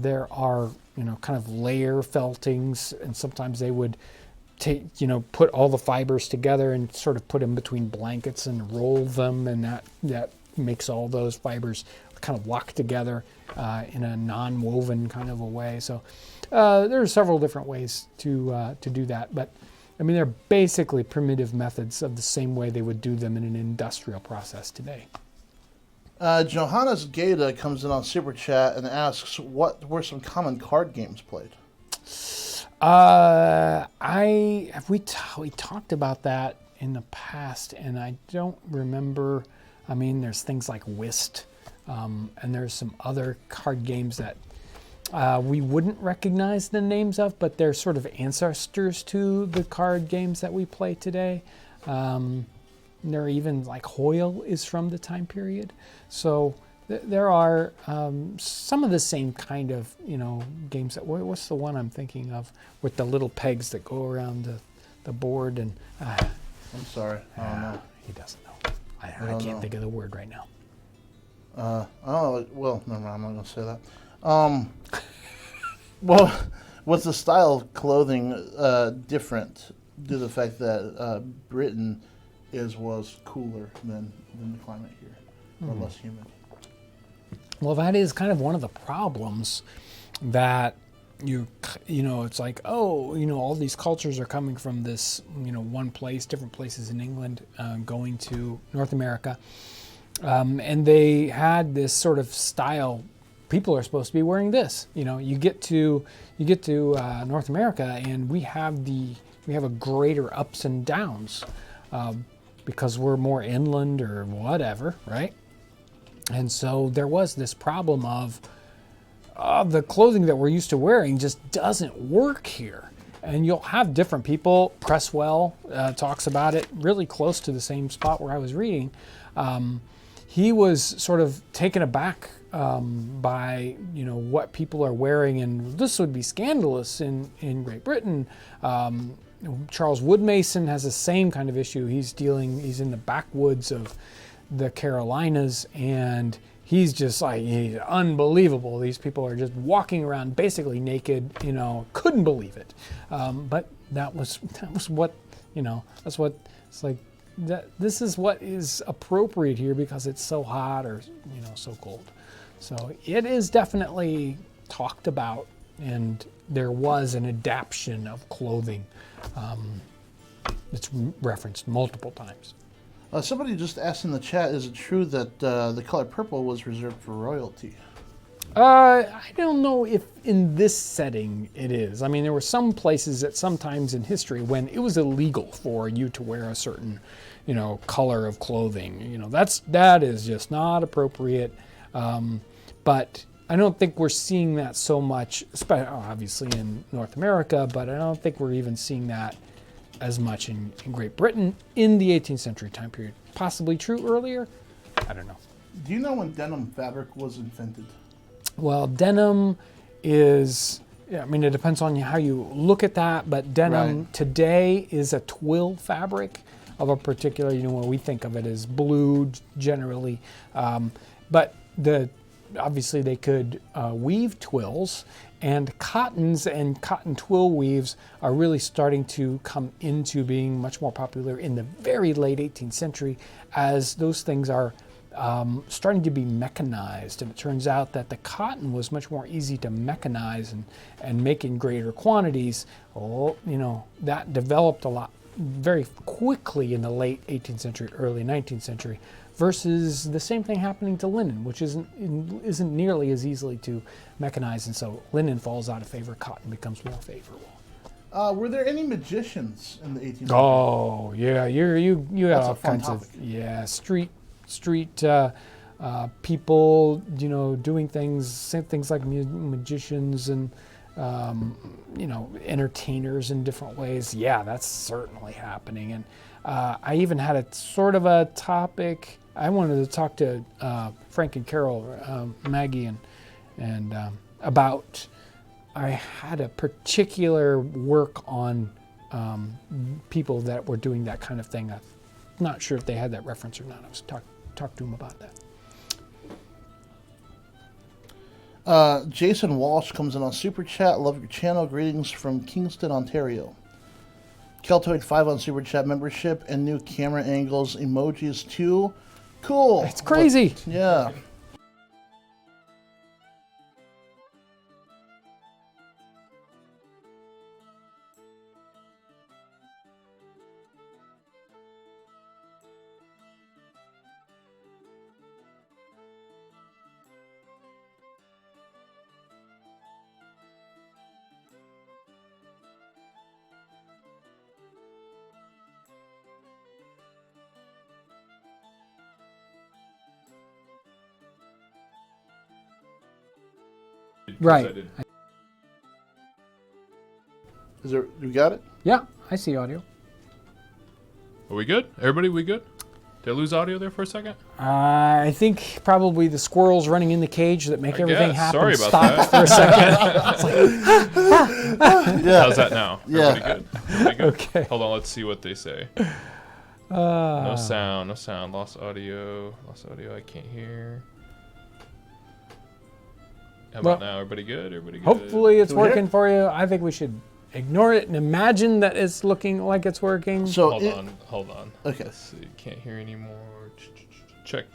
[SPEAKER 1] there are, kind of layer feltings, and sometimes they would put all the fibers together and sort of put them between blankets and roll them, and that makes all those fibers kind of lock together in a non-woven kind of a way. So there are several different ways to do that, but they're basically primitive methods of the same way they would do them in an industrial process today.
[SPEAKER 2] Johannes Gada comes in on Super Chat and asks, what were some common card games played?
[SPEAKER 1] We talked about that in the past, and I don't remember. There's things like Whist, and there's some other card games that we wouldn't recognize the names of, but they're sort of ancestors to the card games that we play today. There are even like Hoyle is from the time period. So there are some of the same kind of, games. What's the one I'm thinking of with the little pegs that go around the board? And
[SPEAKER 2] I'm sorry, I don't know.
[SPEAKER 1] He doesn't know. I can't think of the word right now.
[SPEAKER 2] Well, never mind, I'm not going to say that. Well, was the style of clothing different due to the fact that Britain was cooler than the climate here, or less humid?
[SPEAKER 1] Well, that is kind of one of the problems that it's like, all these cultures are coming from this, one place, different places in England, going to North America. And they had this sort of style. People are supposed to be wearing this. You get to North America, and we have a greater ups and downs. because we're more inland or whatever, right? And so there was this problem of the clothing that we're used to wearing just doesn't work here. And you'll have different people. Presswell talks about it really close to the same spot where I was reading. He was sort of taken aback by what people are wearing, and this would be scandalous in Great Britain. Charles Woodmason has the same kind of issue. He's in the backwoods of the Carolinas, and he's just like, he's unbelievable. These people are just walking around basically naked, couldn't believe it. But that was what, that's what it's like. This is what is appropriate here because it's so hot or so cold. So it is definitely talked about, and there was an adaptation of clothing. It's referenced multiple times.
[SPEAKER 2] Somebody just asked in the chat, is it true that the color purple was reserved for royalty?
[SPEAKER 1] I don't know if in this setting it is. I mean, there were some places at some times in history when it was illegal for you to wear a certain, color of clothing. That is just not appropriate. But I don't think we're seeing that so much, obviously in North America, but I don't think we're even seeing that as much in Great Britain in the 18th century time period. Possibly true earlier? I don't know.
[SPEAKER 2] Do you know when denim fabric was invented?
[SPEAKER 1] Well, denim is, it depends on how you look at that, but denim today is a twill fabric of a particular, what we think of it as blue generally. But obviously they could weave twills, and cottons and cotton twill weaves are really starting to come into being much more popular in the very late 18th century as those things are starting to be mechanized. And it turns out that the cotton was much more easy to mechanize and make in greater quantities. That developed a lot very quickly in the late 18th century, early 19th century, versus the same thing happening to linen, which isn't nearly as easily to mechanize, and so linen falls out of favor, cotton becomes more favorable.
[SPEAKER 2] Were there any magicians in the 18th century?
[SPEAKER 1] Oh yeah, you have all kinds
[SPEAKER 2] topic.
[SPEAKER 1] of street people, doing things like magicians and entertainers in different ways. Yeah, that's certainly happening. And I even had a sort of a topic. I wanted to talk to Frank and Carol, Maggie, and about. I had a particular work on people that were doing that kind of thing. I'm not sure if they had that reference or not. I was talk to them about that.
[SPEAKER 2] Jason Walsh comes in on Super Chat. Love your channel. Greetings from Kingston, Ontario. Keltoid 5 on Super Chat membership and new camera angles emojis too. Cool.
[SPEAKER 1] It's crazy.
[SPEAKER 2] Yeah.
[SPEAKER 1] Right.
[SPEAKER 2] Is there? You got it?
[SPEAKER 1] Yeah, I see audio.
[SPEAKER 3] Are we good? Everybody, we good? Did I lose audio there for a second?
[SPEAKER 1] I think probably the squirrels running in the cage that make everything happen
[SPEAKER 3] Sorry about
[SPEAKER 1] stopped for a second.
[SPEAKER 2] Yeah.
[SPEAKER 3] How's that now?
[SPEAKER 2] Yeah.
[SPEAKER 3] Everybody good? Everybody good?
[SPEAKER 1] Okay.
[SPEAKER 3] Hold on, let's see what they say. No sound. Lost audio. I can't hear. How about now? Everybody good?
[SPEAKER 1] Hopefully it's
[SPEAKER 2] Can we hear
[SPEAKER 1] working
[SPEAKER 2] it?
[SPEAKER 1] for you. I think we should ignore it and imagine that it's looking like it's working.
[SPEAKER 2] So
[SPEAKER 3] Hold on.
[SPEAKER 2] Okay.
[SPEAKER 3] Let's see. Can't hear anymore. Check.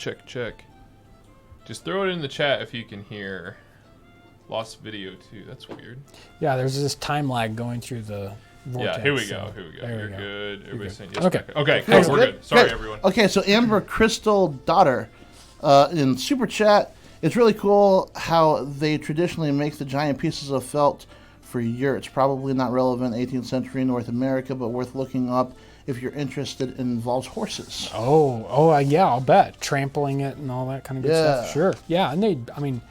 [SPEAKER 3] Just throw it in the chat if you can hear. Lost video too. That's weird.
[SPEAKER 1] Yeah, there's this time lag going through the vortex.
[SPEAKER 3] Yeah, here we go.
[SPEAKER 1] so there
[SPEAKER 3] You're
[SPEAKER 1] we go.
[SPEAKER 3] good. Everybody's saying yes.
[SPEAKER 1] Okay.
[SPEAKER 3] Okay,
[SPEAKER 2] Okay,
[SPEAKER 3] cool. We're good. Sorry, everyone.
[SPEAKER 2] Okay, so Amber Crystal Daughter in Super Chat. It's really cool how they traditionally make the giant pieces of felt for Europe. It's probably not relevant 18th century North America, but worth looking up if you're interested. It involves horses.
[SPEAKER 1] Yeah, I'll bet. Trampling it and all that kind of good stuff. Sure. Yeah, and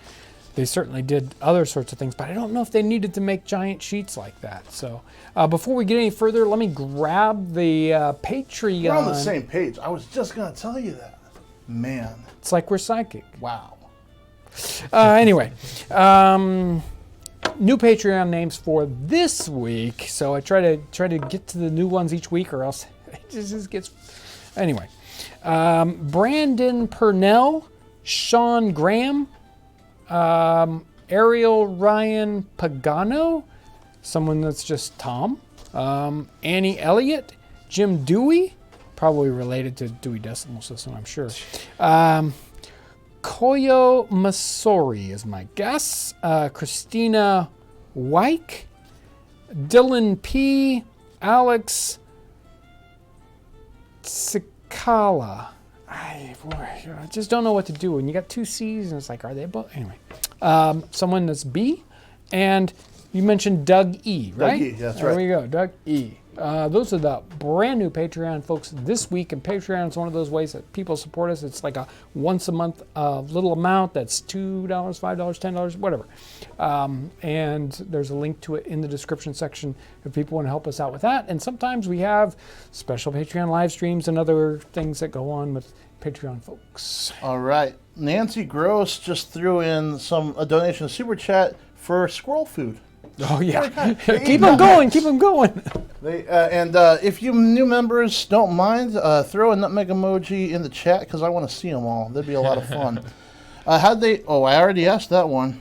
[SPEAKER 1] they certainly did other sorts of things, but I don't know if they needed to make giant sheets like that. So before we get any further, let me grab the Patreon.
[SPEAKER 2] We're on the same page. I was just going to tell you that. Man.
[SPEAKER 1] It's like we're psychic.
[SPEAKER 2] Wow.
[SPEAKER 1] Anyway, new Patreon names for this week. So I try to get to the new ones each week, or else it just gets. Anyway, Brandon Purnell, Sean Graham, Ariel Ryan Pagano, someone that's just Tom, Annie Elliott, Jim Dewey, probably related to Dewey Decimal System, I'm sure. Koyo Masori is my guess. Christina Wyke, Dylan P, Alex Sikala. I just don't know what to do when you got two C's and it's like, are they both? Anyway, someone that's B, and you mentioned Doug E, right?
[SPEAKER 2] Doug E, that's
[SPEAKER 1] there
[SPEAKER 2] right.
[SPEAKER 1] There we go, Doug E. Those are the brand new Patreon folks this week, and Patreon is one of those ways that people support us. It's like a once a month little amount that's $2, $5, $10, whatever. And there's a link to it in the description section if people want to help us out with that. And sometimes we have special Patreon live streams and other things that go on with Patreon folks.
[SPEAKER 2] All right. Nancy Gross just threw in a donation to Super Chat for squirrel food.
[SPEAKER 1] Oh, yeah. Keep them going. Keep them going.
[SPEAKER 2] If you new members don't mind, throw a nutmeg emoji in the chat because I want to see them all. That'd be a lot of fun. I already asked that one.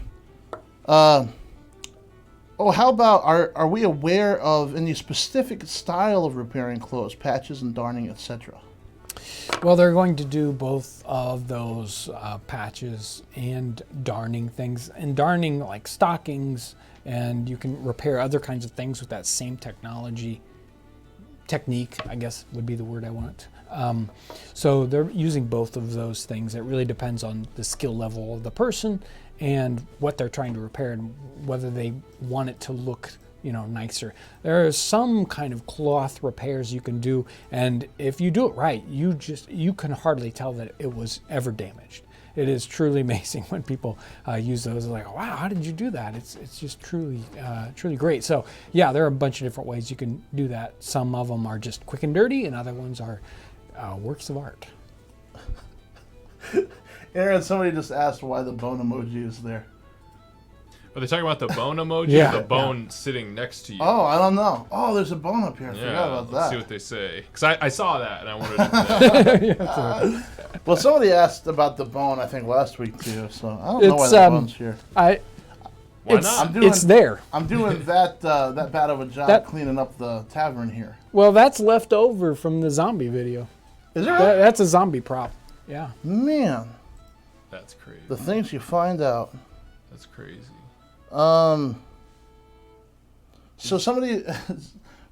[SPEAKER 2] How about, are we aware of any specific style of repairing clothes, patches and darning, etc.?
[SPEAKER 1] Well, they're going to do both of those patches and darning things. And darning, like stockings, and you can repair other kinds of things with that same technique, I guess would be the word I want. So they're using both of those things. It really depends on the skill level of the person and what they're trying to repair and whether they want it to look nicer. There are some kind of cloth repairs you can do, and if you do it right, you can hardly tell that it was ever damaged. It is truly amazing when people use those. They're like, wow, how did you do that? It's just truly great. So yeah, there are a bunch of different ways you can do that. Some of them are just quick and dirty, and other ones are works of art.
[SPEAKER 2] Aaron, somebody just asked why the bone emoji is there.
[SPEAKER 3] Are they talking about the bone emoji
[SPEAKER 1] Yeah.
[SPEAKER 3] or the bone sitting next to you?
[SPEAKER 2] Oh, I don't know. Oh, there's a bone up here. I forgot about
[SPEAKER 3] let's
[SPEAKER 2] that.
[SPEAKER 3] see what they say. Because I saw that and I wanted to
[SPEAKER 2] Well, somebody asked about the bone, I think, last week, too. So I don't know why the bone's here.
[SPEAKER 3] Why not?
[SPEAKER 1] It's there.
[SPEAKER 2] I'm doing that bad of a job cleaning up the tavern here.
[SPEAKER 1] Well, that's left over from the zombie video.
[SPEAKER 2] Is it?
[SPEAKER 1] That's a zombie prop. Yeah.
[SPEAKER 2] Man,
[SPEAKER 3] That's crazy.
[SPEAKER 2] the things you find out.
[SPEAKER 3] That's crazy.
[SPEAKER 2] So somebody,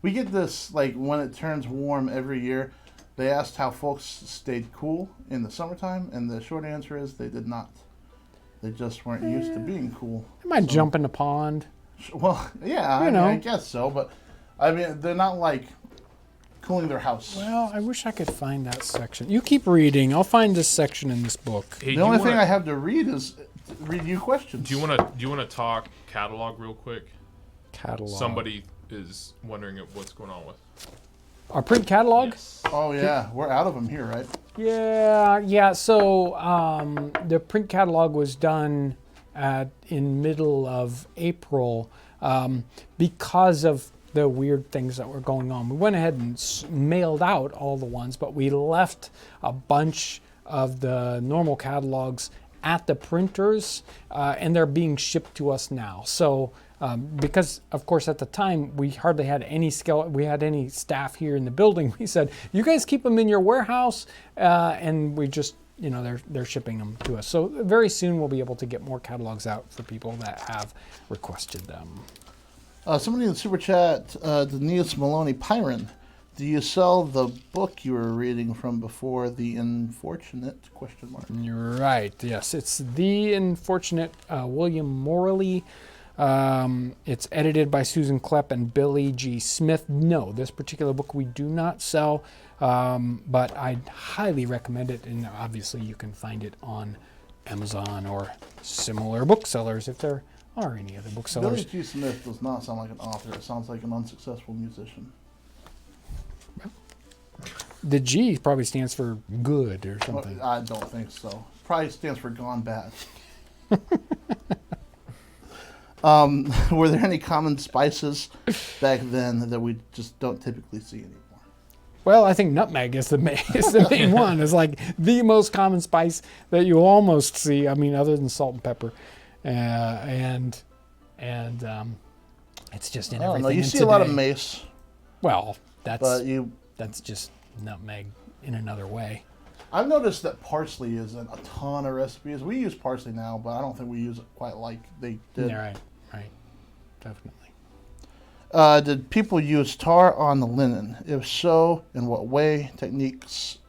[SPEAKER 2] we get this, like, when it turns warm every year, they asked how folks stayed cool in the summertime, and the short answer is they did not. They just weren't used to being cool.
[SPEAKER 1] They might jump in the pond.
[SPEAKER 2] Well, yeah, I guess so, but, I mean, they're not, like, cooling their house.
[SPEAKER 1] Well, I wish I could find that section. You keep reading. I'll find this section in this book.
[SPEAKER 3] Hey,
[SPEAKER 2] The only thing I have to read is read you questions.
[SPEAKER 3] Do you want to talk catalog real quick?
[SPEAKER 1] Catalog.
[SPEAKER 3] Somebody is wondering what's going on with
[SPEAKER 1] Our print catalog?
[SPEAKER 3] Yes.
[SPEAKER 2] Oh, yeah, we're out of them here, right?
[SPEAKER 1] Yeah. So the print catalog was done in middle of April because of the weird things that were going on. We went ahead and mailed out all the ones, but we left a bunch of the normal catalogs at the printers, and they're being shipped to us now. So because, of course, at the time, we hardly had any staff here in the building, we said, you guys keep them in your warehouse, and we just, they're shipping them to us. So very soon we'll be able to get more catalogs out for people that have requested them.
[SPEAKER 2] Somebody in the super chat, Denise Maloney Pyron, do you sell the book you were reading from before, The Unfortunate? ?
[SPEAKER 1] You're right. Yes, it's The Unfortunate William Morley. It's edited by Susan Klepp and Billy G. Smith. No, this particular book we do not sell, but I'd highly recommend it. And obviously you can find it on Amazon or similar booksellers if there are any other booksellers.
[SPEAKER 2] Billy G. Smith does not sound like an author. It sounds like an unsuccessful musician.
[SPEAKER 1] The G probably stands for good or something.
[SPEAKER 2] Well, I don't think so. Probably stands for gone bad. Were there any common spices back then that we just don't typically see anymore?
[SPEAKER 1] Well, I think nutmeg is the main one. It's like the most common spice that you almost see. I mean, other than salt and pepper, and it's just in everything.
[SPEAKER 2] No, you
[SPEAKER 1] in
[SPEAKER 2] see
[SPEAKER 1] today.
[SPEAKER 2] a lot of mace.
[SPEAKER 1] Well,
[SPEAKER 2] But
[SPEAKER 1] that's just nutmeg in another way.
[SPEAKER 2] I've noticed that parsley is in a ton of recipes. We use parsley now, but I don't think we use it quite like they did.
[SPEAKER 1] Yeah, right, definitely.
[SPEAKER 2] Did people use tar on the linen? If so, in what way? Techniques?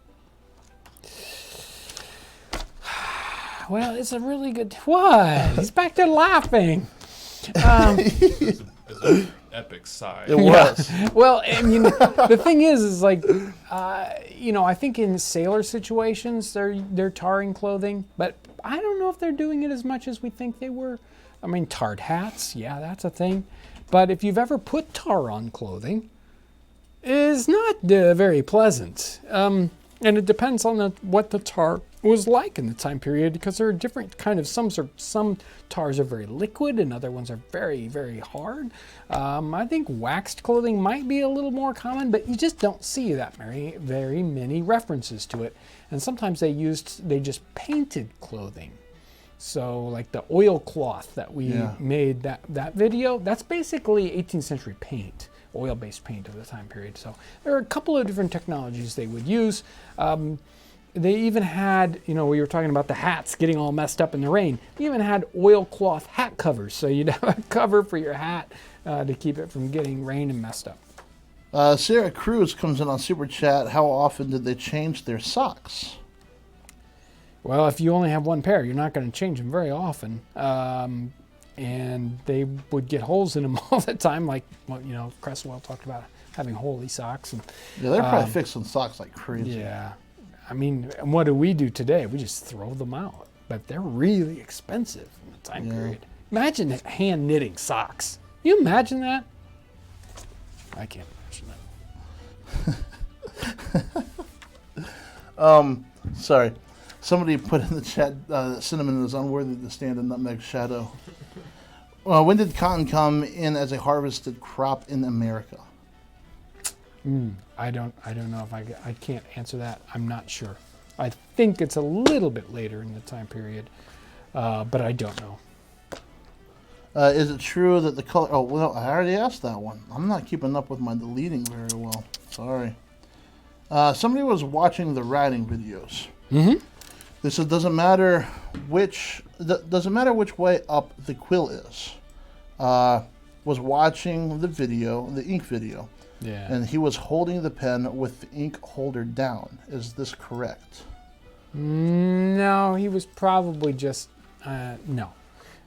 [SPEAKER 1] Well, it's a really good. What? He's back there laughing.
[SPEAKER 3] It's an epic sigh.
[SPEAKER 2] It was.
[SPEAKER 1] Well, I mean, the thing is like, I think in sailor situations they're tarring clothing, but I don't know if they're doing it as much as we think they were. I mean, tarred hats, yeah, that's a thing. But if you've ever put tar on clothing, it's not very pleasant. And it depends on what the tar was like in the time period, because there are different kind of some tars are very liquid and other ones are very, very hard. I think waxed clothing might be a little more common, but you just don't see that very many references to it. And sometimes they just painted clothing. So like the oilcloth that we made that video, that's basically 18th century paint, oil-based paint of the time period. So there are a couple of different technologies they would use. They even had, we were talking about the hats getting all messed up in the rain. They even had oilcloth hat covers. So you'd have a cover for your hat to keep it from getting rained and messed up.
[SPEAKER 2] Sarah Cruz comes in on Super Chat. How often did they change their socks?
[SPEAKER 1] Well, if you only have one pair, you're not going to change them very often. And they would get holes in them all the time, like, Cresswell talked about having holy socks. And,
[SPEAKER 2] Yeah, they're probably fixing socks like crazy.
[SPEAKER 1] yeah. I mean, and what do we do today? We just throw them out. But they're really expensive in the time period. Imagine hand knitting socks. Can you imagine that? I can't imagine that.
[SPEAKER 2] Sorry. Somebody put in the chat that cinnamon is unworthy to stand in nutmeg's shadow. When did cotton come in as a harvested crop in America?
[SPEAKER 1] I don't know if I can't answer that. I'm not sure. I think it's a little bit later in the time period, but I don't know.
[SPEAKER 2] Is it true that the color... Oh, well, I already asked that one. I'm not keeping up with my deleting very well. Sorry. Somebody was watching the writing videos.
[SPEAKER 1] Mm-hmm.
[SPEAKER 2] They said doesn't matter which way up the quill is. Was watching the video, the ink video.
[SPEAKER 1] Yeah.
[SPEAKER 2] And he was holding the pen with the ink holder down. Is this correct?
[SPEAKER 1] No, he was probably just no.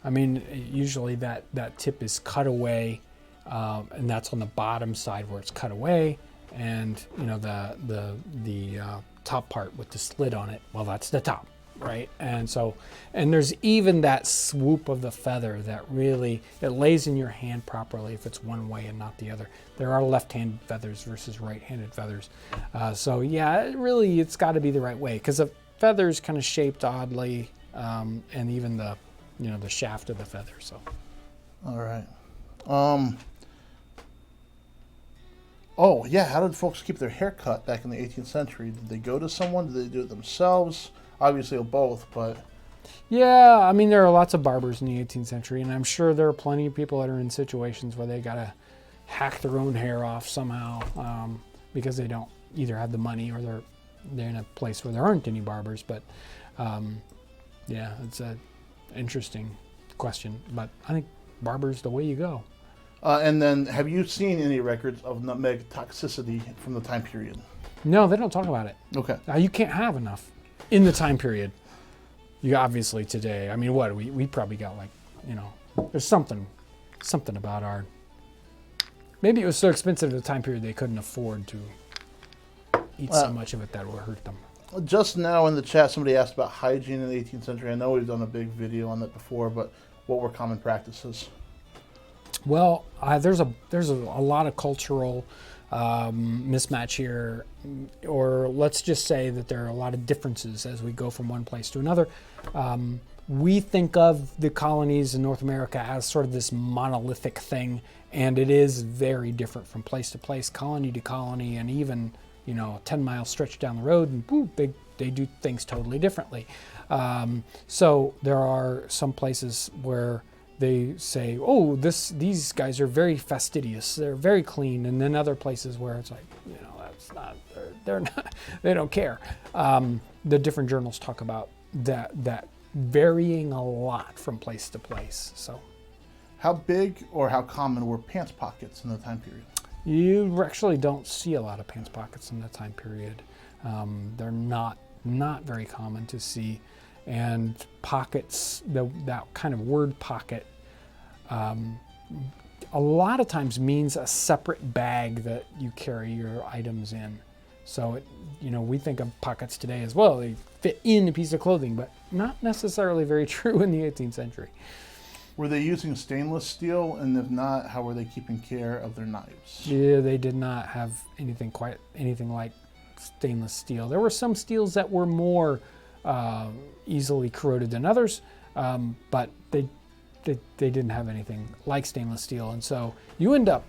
[SPEAKER 1] I mean, usually that tip is cut away, and that's on the bottom side where it's cut away, and the top part with the slit on it. Well, that's the top, right? And there's even that swoop of the feather that really it lays in your hand properly if it's one way and not the other. There are left-handed feathers versus right-handed feathers, so yeah, it's got to be the right way because the feather's kind of shaped oddly, and even the shaft of the feather. So,
[SPEAKER 2] all right. Oh, yeah. How did folks keep their hair cut back in the 18th century? Did they go to someone? Did they do it themselves? Obviously, both, but...
[SPEAKER 1] Yeah, I mean, there are lots of barbers in the 18th century, and I'm sure there are plenty of people that are in situations where they got to hack their own hair off somehow because they don't either have the money or they're in a place where there aren't any barbers. But, yeah, it's an interesting question. But I think barber's the way you go.
[SPEAKER 2] And then, have you seen any records of nutmeg toxicity from the time period?
[SPEAKER 1] No, they don't talk about it.
[SPEAKER 2] Okay.
[SPEAKER 1] You can't have enough in the time period. You obviously today, I mean, what we probably got there's something something about our. Maybe it was so expensive at the time period they couldn't afford to eat so much of it that would hurt them.
[SPEAKER 2] Just now in the chat, somebody asked about hygiene in the 18th century. I know we've done a big video on that before, but what were common practices?
[SPEAKER 1] Well, there's a lot of cultural mismatch here, or let's just say that there are a lot of differences as we go from one place to another. We think of the colonies in North America as sort of this monolithic thing, and it is very different from place to place, colony to colony, and even 10-mile stretch down the road, and woo, they do things totally differently. So there are some places where they say, oh, these guys are very fastidious, they're very clean, and then other places where it's like, that's not, they're not, they don't care. The different journals talk about that varying a lot from place to place. So,
[SPEAKER 2] how big or how common were pants pockets in the time period?
[SPEAKER 1] You actually don't see a lot of pants pockets in that time period. They're not very common to see. And pockets, that kind of word pocket, a lot of times means a separate bag that you carry your items in. So, we think of pockets today as well. They fit in a piece of clothing, but not necessarily very true in the 18th century.
[SPEAKER 2] Were they using stainless steel? And if not, how were they keeping care of their knives?
[SPEAKER 1] Yeah, they did not have anything like stainless steel. There were some steels that were more easily corroded than others, but they didn't have anything like stainless steel. And so you end up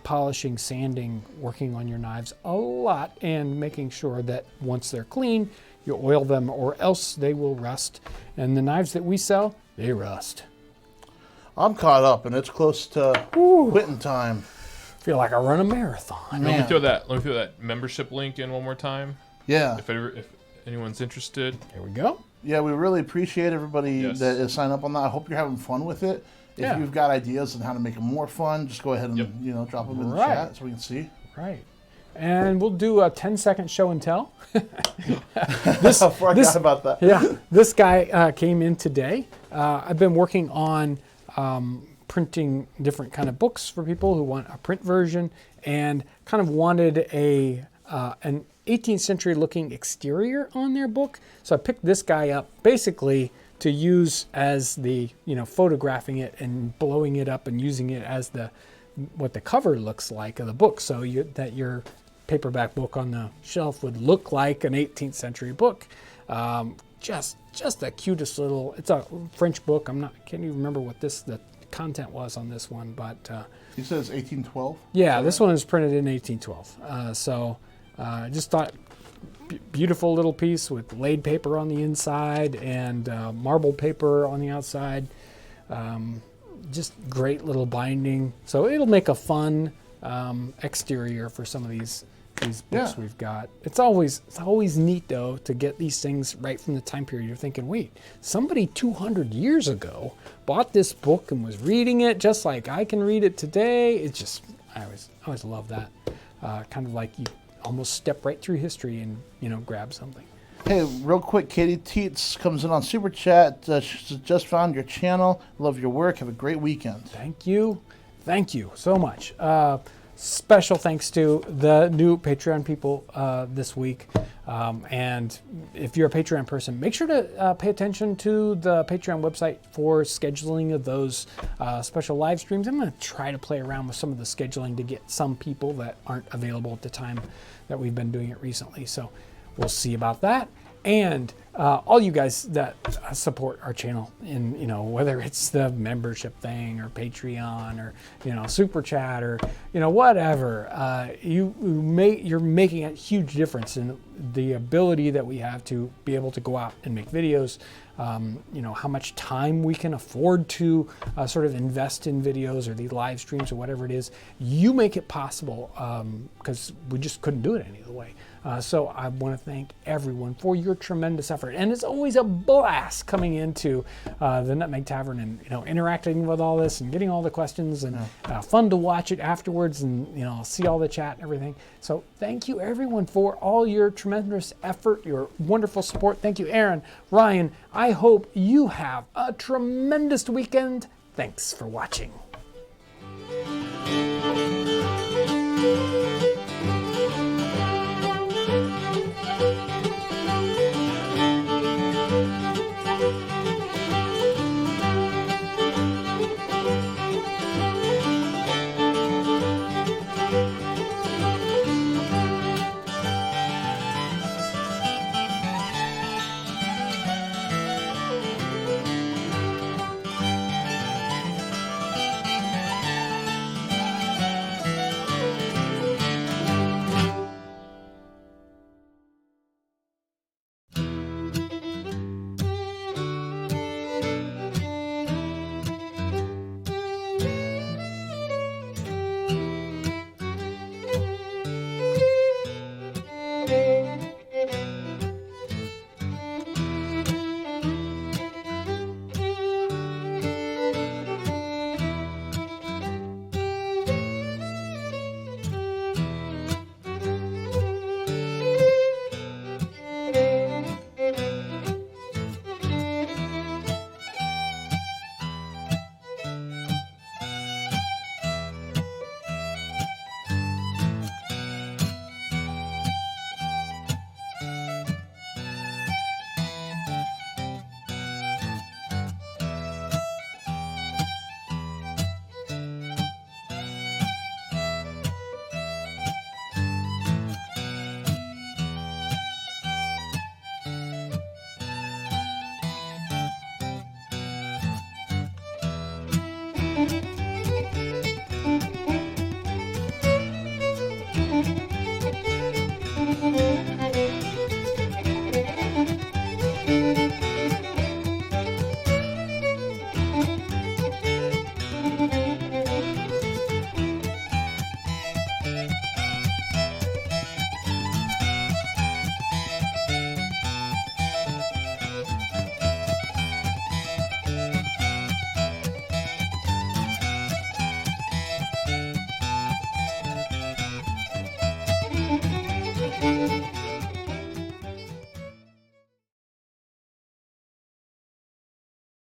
[SPEAKER 1] polishing, sanding, working on your knives a lot, and making sure that once they're clean, you oil them, or else they will rust. And the knives that we sell, they rust.
[SPEAKER 2] I'm caught up, and it's close to quitting time.
[SPEAKER 1] Feel like I run a marathon.
[SPEAKER 3] Let me throw that membership link in one more time.
[SPEAKER 2] Yeah.
[SPEAKER 3] If anyone's interested.
[SPEAKER 1] Here we go.
[SPEAKER 2] Yeah, we really appreciate everybody that is signed up on that. I hope you're having fun with it. If you've got ideas on how to make it more fun, just go ahead and drop them in the chat so we can see.
[SPEAKER 1] Right. And we'll do a 10-second show and tell.
[SPEAKER 2] I forgot about that.
[SPEAKER 1] Yeah, this guy came in today. I've been working on printing different kind of books for people who want a print version, and kind of wanted an 18th century looking exterior on their book. So I picked this guy up basically to use as the, photographing it and blowing it up and using it as what the cover looks like of the book, so that your paperback book on the shelf would look like an 18th century book. Just the cutest little, it's a French book. Can't even remember what the content was on this one, but
[SPEAKER 2] He says 1812?
[SPEAKER 1] yeah, this one is printed in 1812. So just thought beautiful little piece with laid paper on the inside and marbled paper on the outside. Just great little binding. So it'll make a fun exterior for some of these books we've got. It's always neat though to get these things right from the time period. You're thinking, wait, somebody 200 years ago bought this book and was reading it just like I can read it today. It's just, I always love that. Kind of like you almost step right through history and grab something.
[SPEAKER 2] Hey, real quick, Katie Teets comes in on Super Chat. She just found your channel. Love your work. Have a great weekend.
[SPEAKER 1] Thank you so much. Special thanks to the new Patreon people this week. And if you're a Patreon person, make sure to pay attention to the Patreon website for scheduling of those special live streams. I'm going to try to play around with some of the scheduling to get some people that aren't available at the time that we've been doing it recently. So we'll see about that. And all you guys that support our channel in, whether it's the membership thing or Patreon or, Super Chat or, whatever, you're making a huge difference in the ability that we have to be able to go out and make videos, how much time we can afford to sort of invest in videos or these live streams or whatever it is. You make it possible because we just couldn't do it any other way. So I want to thank everyone for your tremendous effort. And it's always a blast coming into the Nutmeg Tavern and interacting with all this and getting all the questions and fun to watch it afterwards and see all the chat and everything. So thank you everyone for all your tremendous effort, your wonderful support. Thank you, Aaron, Ryan. I hope you have a tremendous weekend. Thanks for watching.